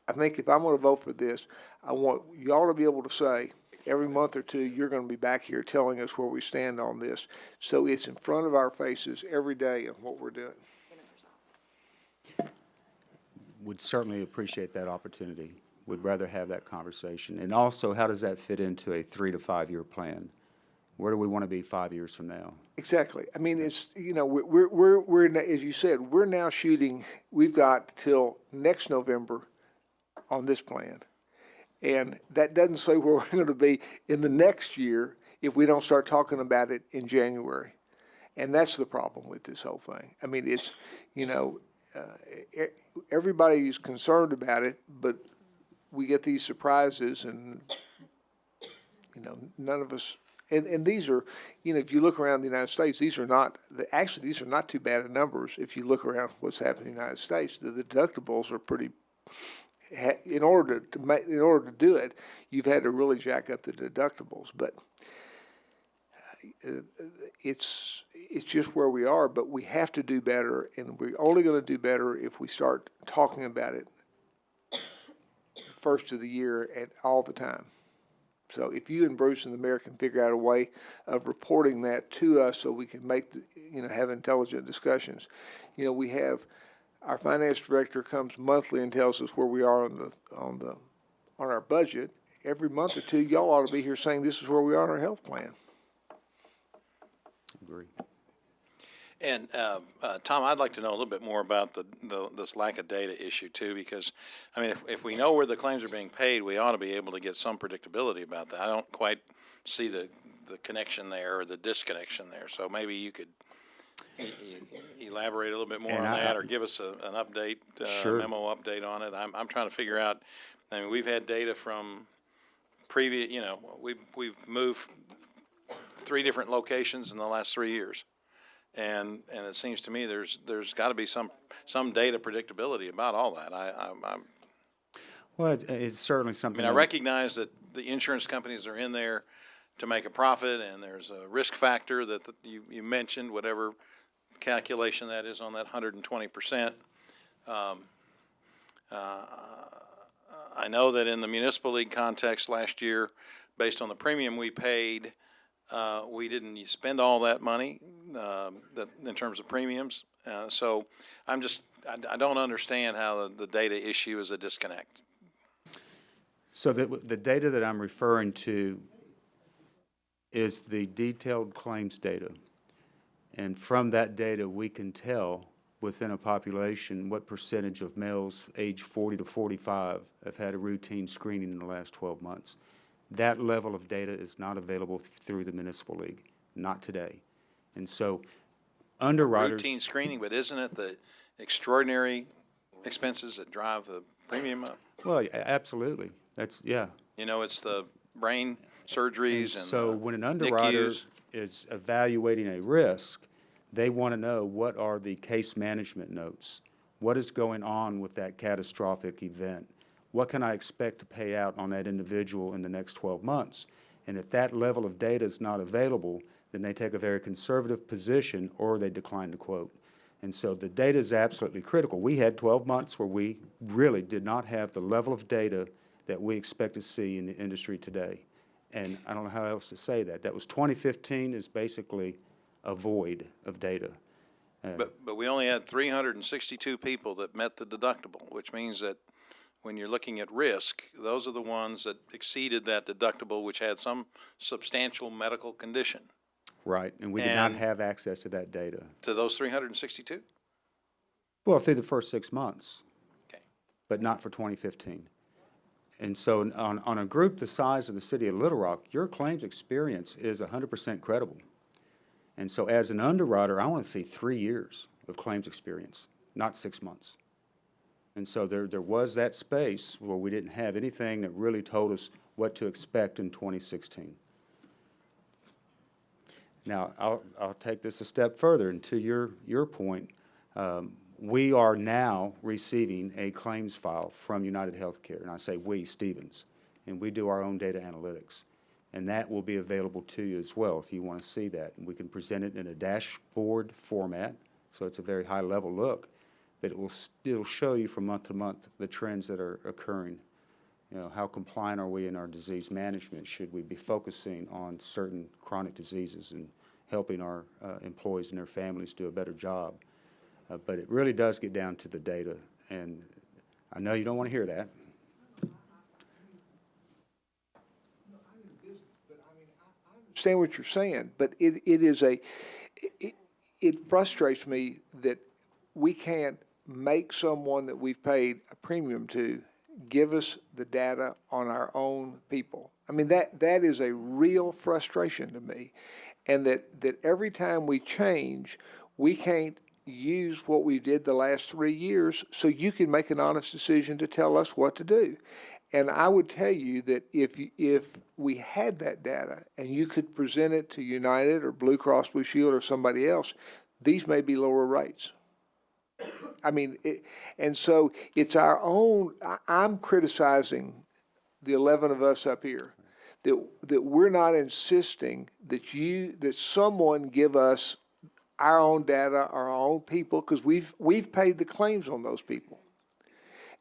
if I'm going to vote for this, I want y'all to be able to say every month or two, you're going to be back here telling us where we stand on this. So it's in front of our faces every day of what we're doing. Would certainly appreciate that opportunity. Would rather have that conversation. And also, how does that fit into a 3 to 5 year plan? Where do we want to be 5 years from now? Exactly. I mean, it's, you know, we're as you said, we're now shooting. We've got till next November on this plan, and that doesn't say where we're going to be in the next year if we don't start talking about it in January. And that's the problem with this whole thing. I mean, it's, you know, everybody's concerned about it, but we get these surprises, and, you know, none of us, and these are, you know, if you look around the United States, these are not too bad of numbers. If you look around what's happening in the United States, the deductibles are pretty, in order to do it, you've had to really jack up the deductibles, but it's just where we are. But we have to do better, and we're only going to do better if we start talking about it first of the year and all the time. So if you and Bruce and the mayor can figure out a way of reporting that to us so we can make, have intelligent discussions. You know, we have, our finance director comes monthly and tells us where we are on our budget. Every month or two, y'all ought to be here saying this is where we are on our health plan. Agree. And Tom, I'd like to know a little bit more about this lack of data issue too, because I mean, if we know where the claims are being paid, we ought to be able to get some predictability about that. I don't quite see the connection there or the disconnection there. So maybe you could elaborate a little bit more on that, or give us an update, Sure. memo update on it. I'm trying to figure out. I mean, we've had data from previous. You know, we've moved 3 different locations in the last 3 years. And it seems to me there's got to be some data predictability about all that. Well, it's certainly something. I mean, I recognize that the insurance companies are in there to make a profit, and there's a risk factor that you mentioned, whatever calculation that is on that 120%. I know that in the municipal league context last year, based on the premium we paid, we didn't spend all that money in terms of premiums. So I don't understand how the data issue is a disconnect. So the data that I'm referring to is the detailed claims data. And from that data, we can tell within a population what percentage of males aged 40 to 45 have had a routine screening in the last 12 months. That level of data is not available through the municipal league, not today. And so underwriters... Routine screening, but isn't it the extraordinary expenses that drive the premium up? Well, absolutely. Yeah. You know, it's the brain surgeries and so when an underwriter NICUs. is evaluating a risk, they want to know what are the case management notes, what is going on with that catastrophic event, what can I expect to pay out on that individual in the next 12 months. And if that level of data is not available, then they take a very conservative position or they decline to quote. And so the data is absolutely critical. We had 12 months where we really did not have the level of data that we expect to see in the industry today. And I don't know how else to say that. That was 2015 is basically a void of data. But we only had 362 people that met the deductible, which means that when you're looking at risk, those are the ones that exceeded that deductible, which had some substantial medical condition. Right, and we did not have access to that data. To those 362? Well, through the first 6 months. Okay. But not for 2015. And so on a group the size of the city of Little Rock, your claims experience is 100% credible. And so as an underwriter, I want to see 3 years of claims experience, not 6 months. And so there was that space where we didn't have anything that really told us what to expect in 2016. Now, I'll take this a step further, and to your point, we are now receiving a claims file from United Healthcare, and I say we, Stevens, and we do our own data analytics. And that will be available to you as well if you want to see that. And we can present it in a dashboard format, so it's a very high-level look, but it'll show you from month to month the trends that are occurring. You know, how compliant are we in our disease management? Should we be focusing on certain chronic diseases and helping our employees and their families do a better job? But it really does get down to the data, and I know you don't want to hear that. I understand what you're saying, but it frustrates me that we can't make someone that we've paid a premium to give us the data on our own people. I mean, that is a real frustration to me. And that every time we change, we can't use what we did the last 3 years so you can make an honest decision to tell us what to do. And I would tell you that if we had that data and you could present it to United or Blue Cross Blue Shield or somebody else, these may be lower rates. I mean, and so it's our own, I'm criticizing the 11 of us up here, that we're not insisting that someone give us our own data, our own people, because we've paid the claims on those people.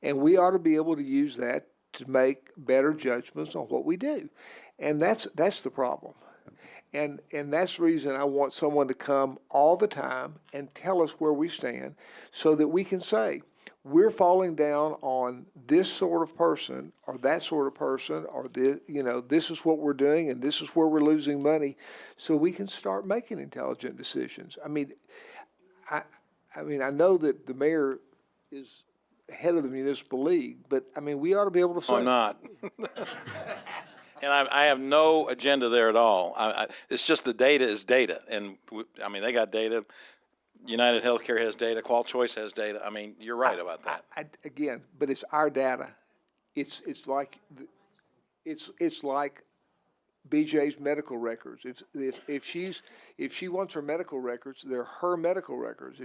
And we ought to be able to use that to make better judgments on what we do. And that's the problem. And that's the reason I want someone to come all the time and tell us where we stand so that we can say, we're falling down on this sort of person or that sort of person, or this, this is what we're doing and this is where we're losing money, so we can start making intelligent decisions. I mean, I know that the mayor is head of the municipal league, but I mean, we ought to be able to say. I'm not. And I have no agenda there at all. It's just the data is data. And, I mean, they got data. United Healthcare has data. QualChoice has data. I mean, you're right about that. Again, but it's our data. It's like BJ's medical records. If she wants her medical records, they're her medical records.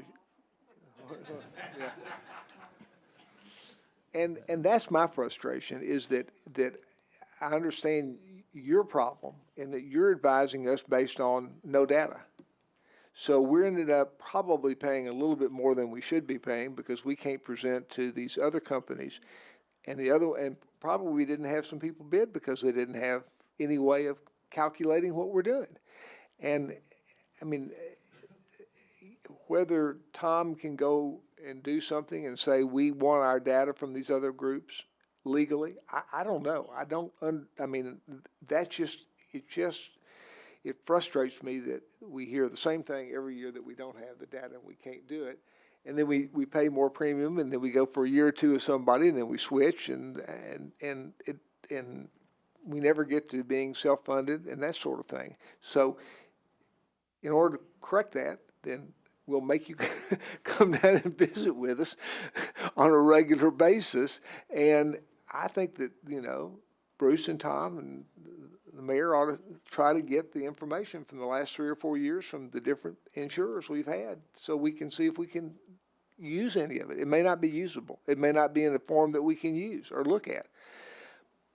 And that's my frustration, is that I understand your problem and that you're advising us based on no data. So we're ended up probably paying a little bit more than we should be paying because we can't present to these other companies. And probably we didn't have some people bid because they didn't have any way of calculating what we're doing. And, I mean, whether Tom can go and do something and say, we want our data from these other groups legally, I don't know. I mean, that's just, it frustrates me that we hear the same thing every year, that we don't have the data and we can't do it. And then we pay more premium, and then we go for a year or two with somebody, and then we switch, and we never get to being self-funded and that sort of thing. So in order to correct that, then we'll make you come down and visit with us on a regular basis. And I think that, you know, Bruce and Tom and the mayor ought to try to get the information from the last 3 or 4 years from the different insurers we've had, so we can see if we can use any of it. It may not be usable. It may not be in a form that we can use or look at.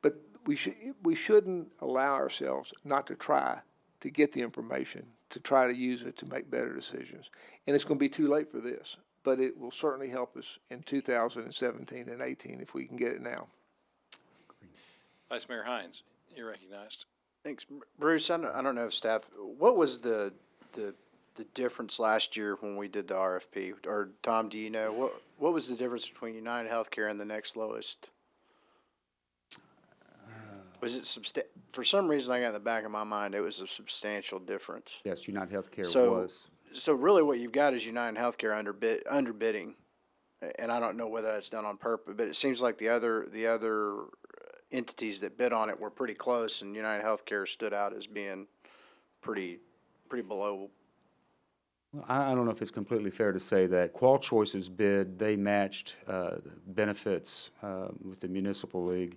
But we shouldn't allow ourselves not to try to get the information, to try to use it to make better decisions. And it's going to be too late for this, but it will certainly help us in 2017 and 18 if we can get it now. Vice Mayor Hines, you're recognized. Thanks. Bruce, I don't know if staff, what was the difference last year when we did the RFP? Or Tom, do you know, what was the difference between United Healthcare and the next lowest? Was it for some reason I got in the back of my mind, it was a substantial difference. Yes, United Healthcare was. So really what you've got is United Healthcare underbidding. And I don't know whether that's done on purpose, but it seems like the other entities that bid on it were pretty close, and United Healthcare stood out as being pretty below. Well, I don't know if it's completely fair to say that QualChoice's bid, they matched benefits with the municipal league,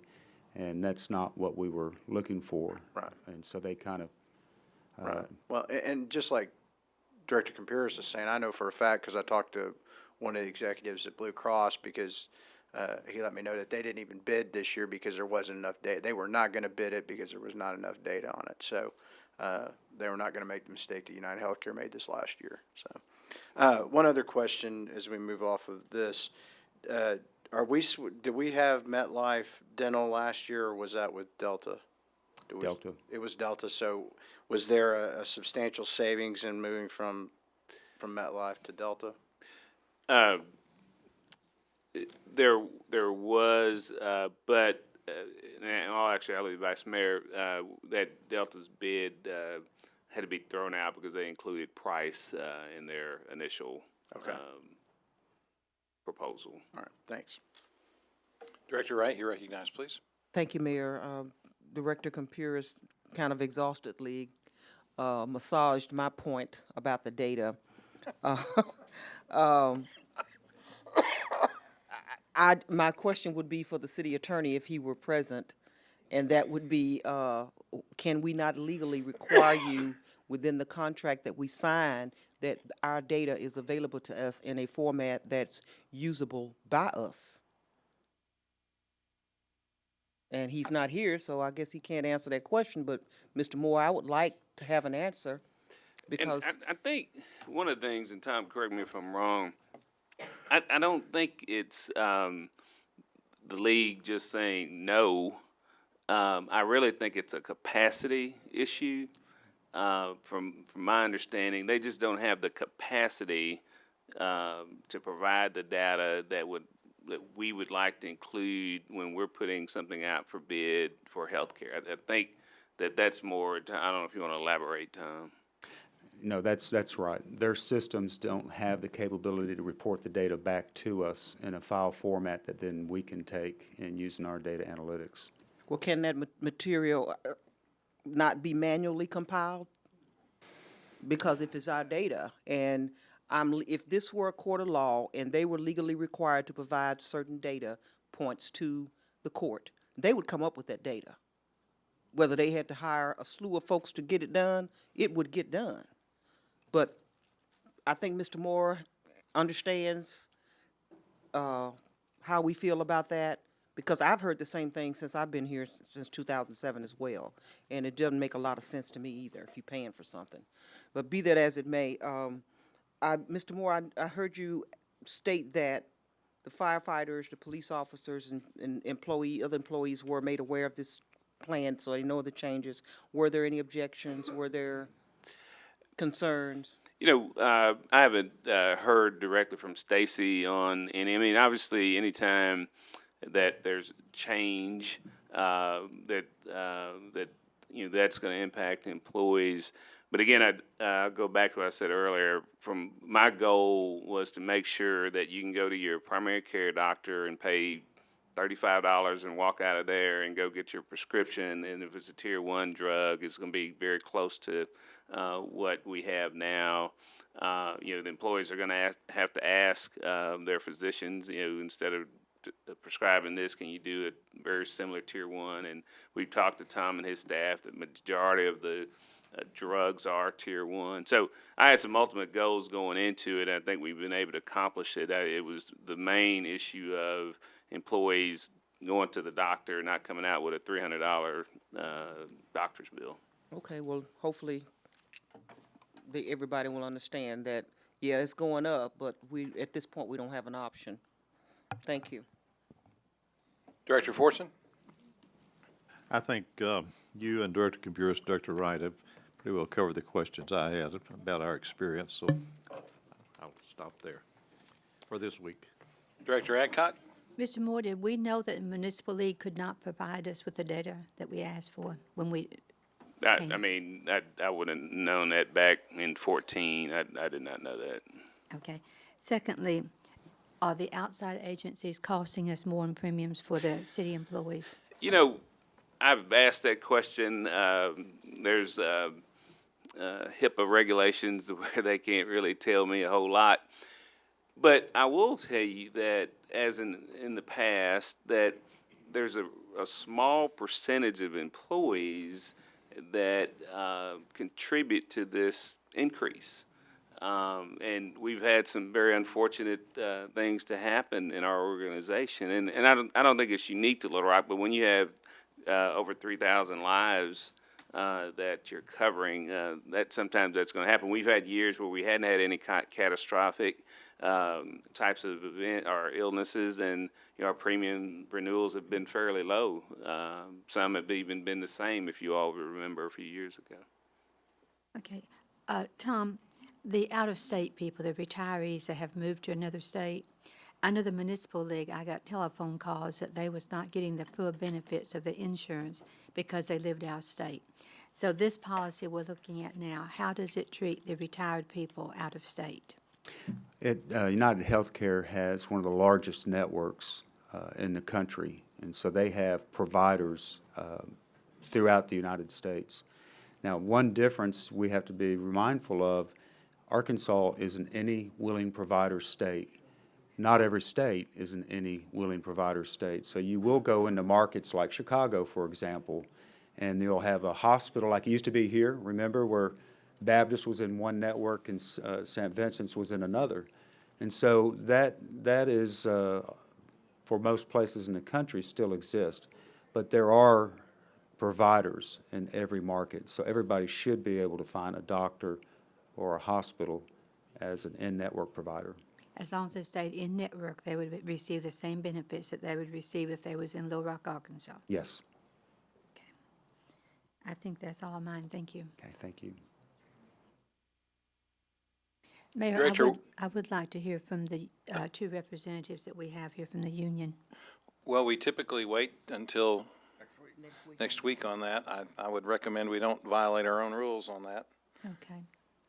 and that's not what we were looking for. Right. And so they kind of. Right. Well, and just like Director Campiris is saying, I know for a fact, because I talked to one of the executives at Blue Cross, because he let me know that they didn't even bid this year because there wasn't enough data. They were not going to bid it because there was not enough data on it. So they were not going to make the mistake that United Healthcare made this last year. So one other question as we move off of this. Did we have MetLife Dental last year, or was that with Delta? Delta. It was Delta. So was there a substantial savings in moving from MetLife to Delta? There was, but I'll leave Vice Mayor, that Delta's bid had to be thrown out because they included price in their initial proposal. All right, thanks. Director Wright, you're recognized, please. Thank you, Mayor. Director Campiris kind of exhaustedly massaged my point about the data. My question would be for the city attorney if he were present, and that would be, can we not legally require you within the contract that we sign that our data is available to us in a format that's usable by us? And he's not here, so I guess he can't answer that question, but Mr. Moore, I would like to have an answer, because. And I think one of the things, and Tom, correct me if I'm wrong, I don't think it's the league just saying no. I really think it's a capacity issue. From my understanding, they just don't have the capacity to provide the data that we would like to include when we're putting something out for bid for healthcare. I think that's more. I don't know if you want to elaborate, Tom. No, that's right. Their systems don't have the capability to report the data back to us in a file format that then we can take and use in our data analytics. Well, can that material not be manually compiled? Because if it's our data, and if this were a court of law and they were legally required to provide certain data points to the court, they would come up with that data. Whether they had to hire a slew of folks to get it done, it would get done. But I think Mr. Moore understands how we feel about that, because I've heard the same thing since I've been here since 2007 as well, and it doesn't make a lot of sense to me either if you're paying for something. But be that as it may, Mr. Moore, I heard you state that the firefighters, the police officers, and other employees were made aware of this plan so they know the changes. Were there any objections? Were there concerns? You know, I haven't heard directly from Stacy on any. I mean, obviously, anytime that there's change, that you know that's going to impact employees. But again, I'll go back to what I said earlier. From my goal was to make sure that you can go to your primary care doctor and pay $35 and walk out of there and go get your prescription. And if it's a tier 1 drug, it's going to be very close to what we have now. You know, the employees are going to have to ask their physicians, you know, instead of prescribing this, can you do a very similar tier 1? And we've talked to Tom and his staff. The majority of the drugs are tier 1. So I had some ultimate goals going into it, and I think we've been able to accomplish it. It was the main issue of employees going to the doctor, not coming out with a $300 doctor's bill. Okay, well, hopefully everybody will understand that, yeah, it's going up, but at this point, we don't have an option. Thank you. Director Fortson? I think you and Director Compuris, Director Wright have pretty well covered the questions I had about our experience, so I'll stop there for this week. Director Adcock? Mr. Moore, did we know that the Municipal League could not provide us with the data that we asked for when we I mean, I would have known that back in 14. I did not know that. Okay. Secondly, are the outside agencies costing us more in premiums for the city employees? You know, I've asked that question. There's HIPAA regulations where they can't really tell me a whole lot. But I will tell you that, as in the past, that there's a small percentage of employees that contribute to this increase. And we've had some very unfortunate things to happen in our organization. And I don't think it's unique to Little Rock, but when you have over 3,000 lives that you're covering, that sometimes that's going to happen. We've had years where we hadn't had any catastrophic types of event or illnesses, and you know, our premium renewals have been fairly low. Some have even been the same, if you all remember, a few years ago. Okay. Tom, the out-of-state people, the retirees that have moved to another state, under the Municipal League, I got telephone calls that they was not getting the full benefits of the insurance because they lived out of state. So this policy we're looking at now, how does it treat the retired people out of state? United Healthcare has one of the largest networks in the country, and so they have providers throughout the United States. Now, one difference we have to be mindful of, Arkansas is an any willing provider state. Not every state is an any willing provider state. So you will go into markets like Chicago, for example, and you'll have a hospital like it used to be here, remember, where Baptist was in one network and St. Vincent's was in another. And so that is, for most places in the country, still exist. But there are providers in every market, so everybody should be able to find a doctor or a hospital as an in-network provider. As long as they stayed in network, they would receive the same benefits that they would receive if they was in Little Rock, Arkansas. Yes. Okay. I think that's all mine. Thank you. Okay, thank you. Mayor, Director, I would like to hear from the two representatives that we have here from the union. well, we typically wait until next week on that. I would recommend we don't violate our own rules on that. Okay.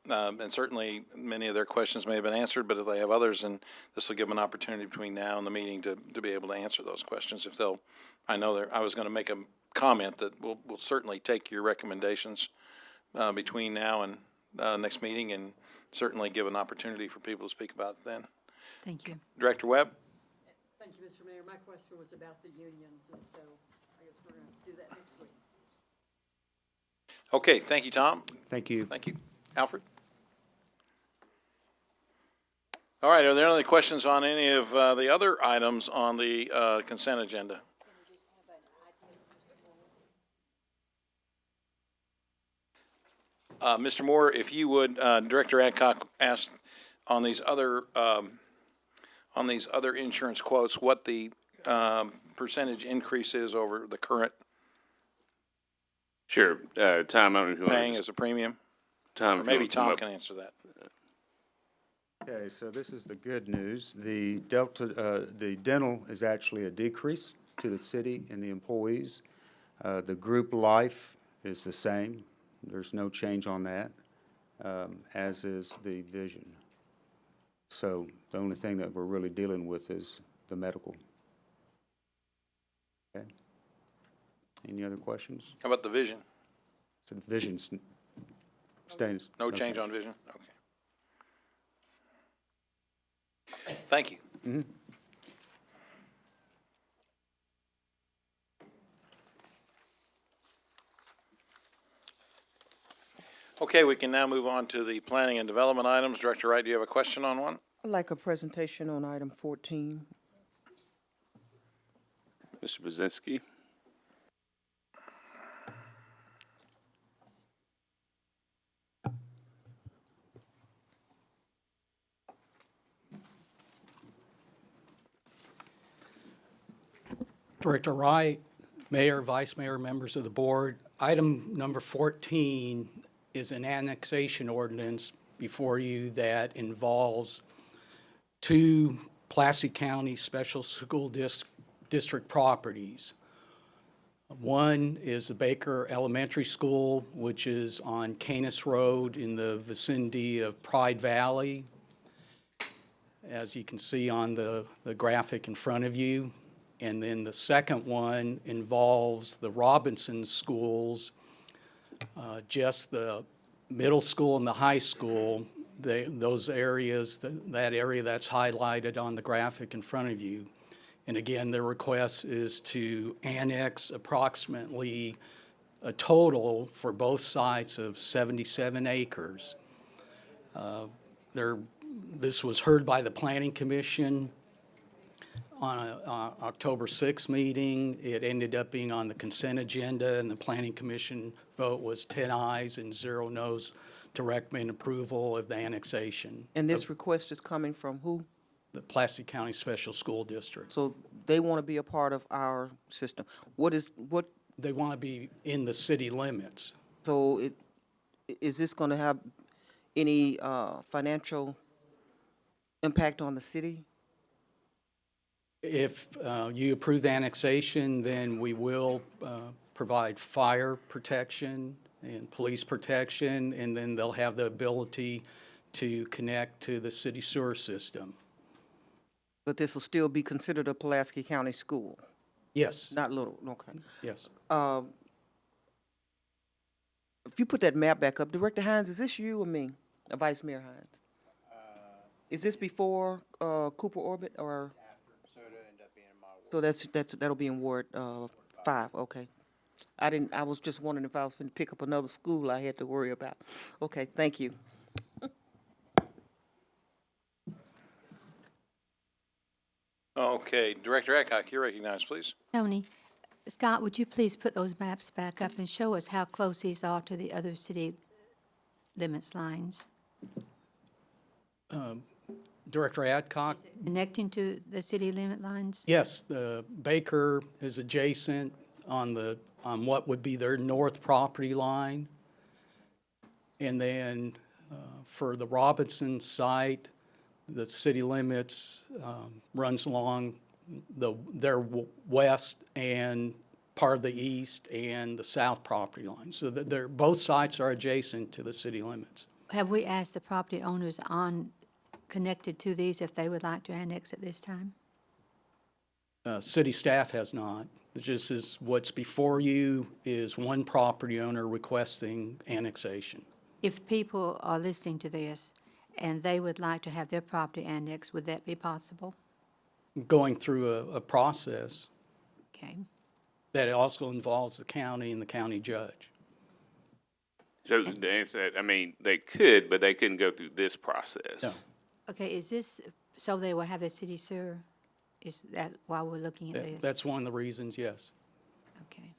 And certainly, many of their questions may have been answered, but if they have others, then this will give them an opportunity between now and the meeting to be able to answer those questions. If they'll, I know I was going to make a comment that we'll certainly take your recommendations between now and next meeting, and certainly give an opportunity for people to speak about it then. Thank you. Director Webb? Thank you, Mr. Mayor. My question was about the unions, and so I guess we're going to do that next week. Okay, thank you, Tom. Thank you. Thank you. Alfred? All right, are there any questions on any of the other items on the consent agenda? Mr. Moore, if you would, Director Adcock asked on these other insurance quotes what the percentage increase is over the current Sure. Tom, I don't know if you want paying to. as a premium? Tom, Or if you maybe wanna come Tom up. can answer that. Okay, so this is the good news. The the dental is actually a decrease to the city and the employees. The group life is the same. There's no change on that, as is the vision. So the only thing that we're really dealing with is the medical. Okay. Any other questions? How about the vision? So the vision's stays. No change on vision? Okay. Thank you. Mhm. Okay, we can now move on to the planning and development items. Director Wright, do you have a question on one? I'd like a presentation on item 14. Mr. Brzezinski. Director Wright, Mayor, Vice Mayor, members of the board. Item number 14 is an annexation ordinance before you that involves two Pulaski County Special School District properties. One is the Baker Elementary School, which is on Canis Road in the vicinity of Pride Valley, as you can see on the graphic in front of you. And then the second one involves the Robinson schools, just the middle school and the high school, those areas, that area that's highlighted on the graphic in front of you. And again, the request is to annex approximately a total for both sites of 77 acres. This was heard by the Planning Commission on a October 6th meeting. It ended up being on the consent agenda, and the Planning Commission vote was 10 ayes and 0 noes to recommend approval of the annexation. And this request is coming from who? The Pulaski County Special School District. So they want to be a part of our system. What? They want to be in the city limits. So is this going to have any financial impact on the city? If you approve the annexation, then we will provide fire protection and police protection, and then they'll have the ability to connect to the city sewer system. But this will still be considered a Pulaski County school? Yes. Not little, okay. Yes. If you put that map back up, Director Hines, is this you or me? Vice Mayor Hines? Is this before Cooper Orbit or? So it'll end up being in my ward. So that'll be in Ward 5, okay. I was just wondering if I was going to pick up another school I had to worry about. Okay, thank you. Okay, Director Adcock, you're recognized, please. Tony, Scott, would you please put those maps back up and show us how close these are to the other city limits lines? Director Adcock? Connecting to the city limit lines? Yes, the Baker is adjacent on what would be their north property line. And then for the Robinson site, the city limits runs along their west and part of the east and the south property line. So that both sites are adjacent to the city limits. Have we asked the property owners connected to these if they would like to annex at this time? City staff has not. Just as what's before you is one property owner requesting annexation. If people are listening to this and they would like to have their property annexed, would that be possible? Going through a process Okay. that also involves the county and the county judge. So to answer that, I mean, they could, but they couldn't go through this process. No. Okay, is this, so they will have their city sewer? Is that why we're looking at this? That's one of the reasons, yes. Okay.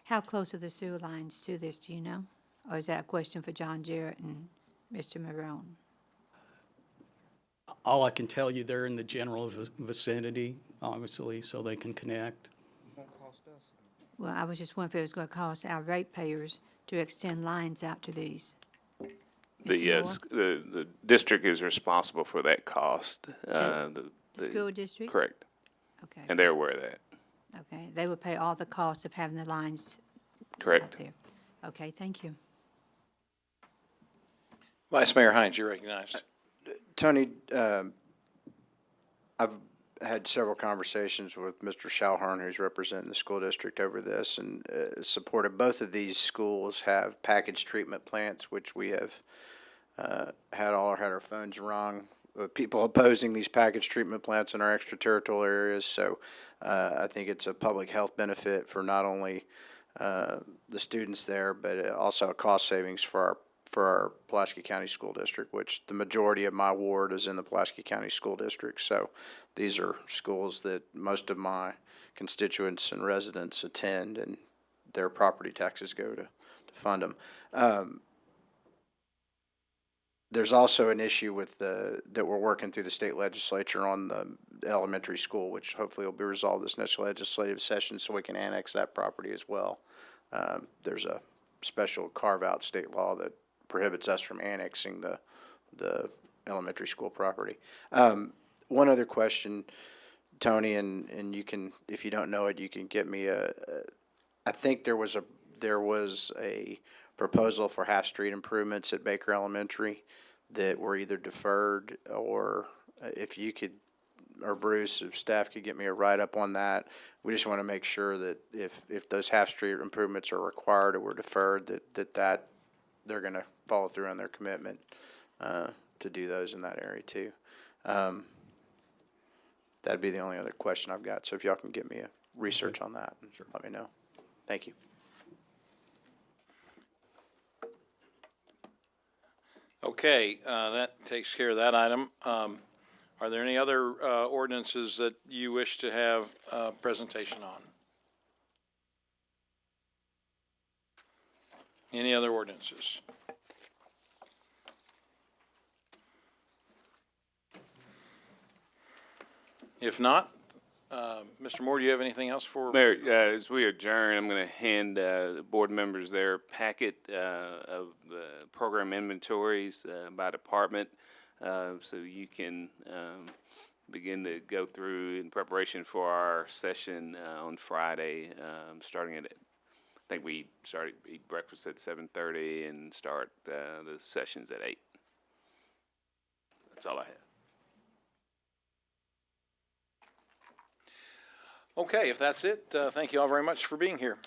How close are the sewer lines to this, do you know? Or is that a question for John Jarrett and Mr. Marone? All I can tell you, they're in the general vicinity, obviously, so they can connect. Won't cost us. Well, I was just wondering if it was going to cost our ratepayers to extend lines out to these. Yes, the district is responsible for that cost. The School district? Correct. Okay. And they're aware of that. Okay, they would pay all the costs of having the lines out Correct. there. Okay, thank you. Vice Mayor Hines, you're recognized. Tony, I've had several conversations with Mr. Shalhorn, who's representing the school district over this, and supported both of these schools have package treatment plants, which we have had our phones rung with people opposing these package treatment plants in our extraterritorial areas. So I think it's a public health benefit for not only the students there, but also a cost savings for our Pulaski County School District, which the majority of my ward is in the Pulaski County School District. So these are schools that most of my constituents and residents attend, and their property taxes go to fund them. There's also an issue with that we're working through the state legislature on the elementary school, which hopefully will be resolved this next legislative session, so we can annex that property as well. There's a special carve-out state law that prohibits us from annexing the elementary school property. One other question, Tony, and you can, if you don't know it, you can get me I think there was a proposal for half-street improvements at Baker Elementary that were either deferred, or if you could, or Bruce, if staff could get me a write-up on that. We just want to make sure that if those half-street improvements are required or were deferred, that they're going to follow through on their commitment to do those in that area too. That'd be the only other question I've got. So if y'all can get me a research on that, sure, let me know. Thank you. Okay, that takes care of that item. Are there any other ordinances that you wish to have a presentation on? Any other ordinances? If not, Mr. Moore, do you have anything else for? Mayor, as we adjourn, I'm going to hand the board members their packet of program inventories by department, so you can begin to go through in preparation for our session on Friday, starting at, I think we eat breakfast at 7:30 and start the sessions at 8. That's all I have. Okay, if that's it, thank you all very much for being here.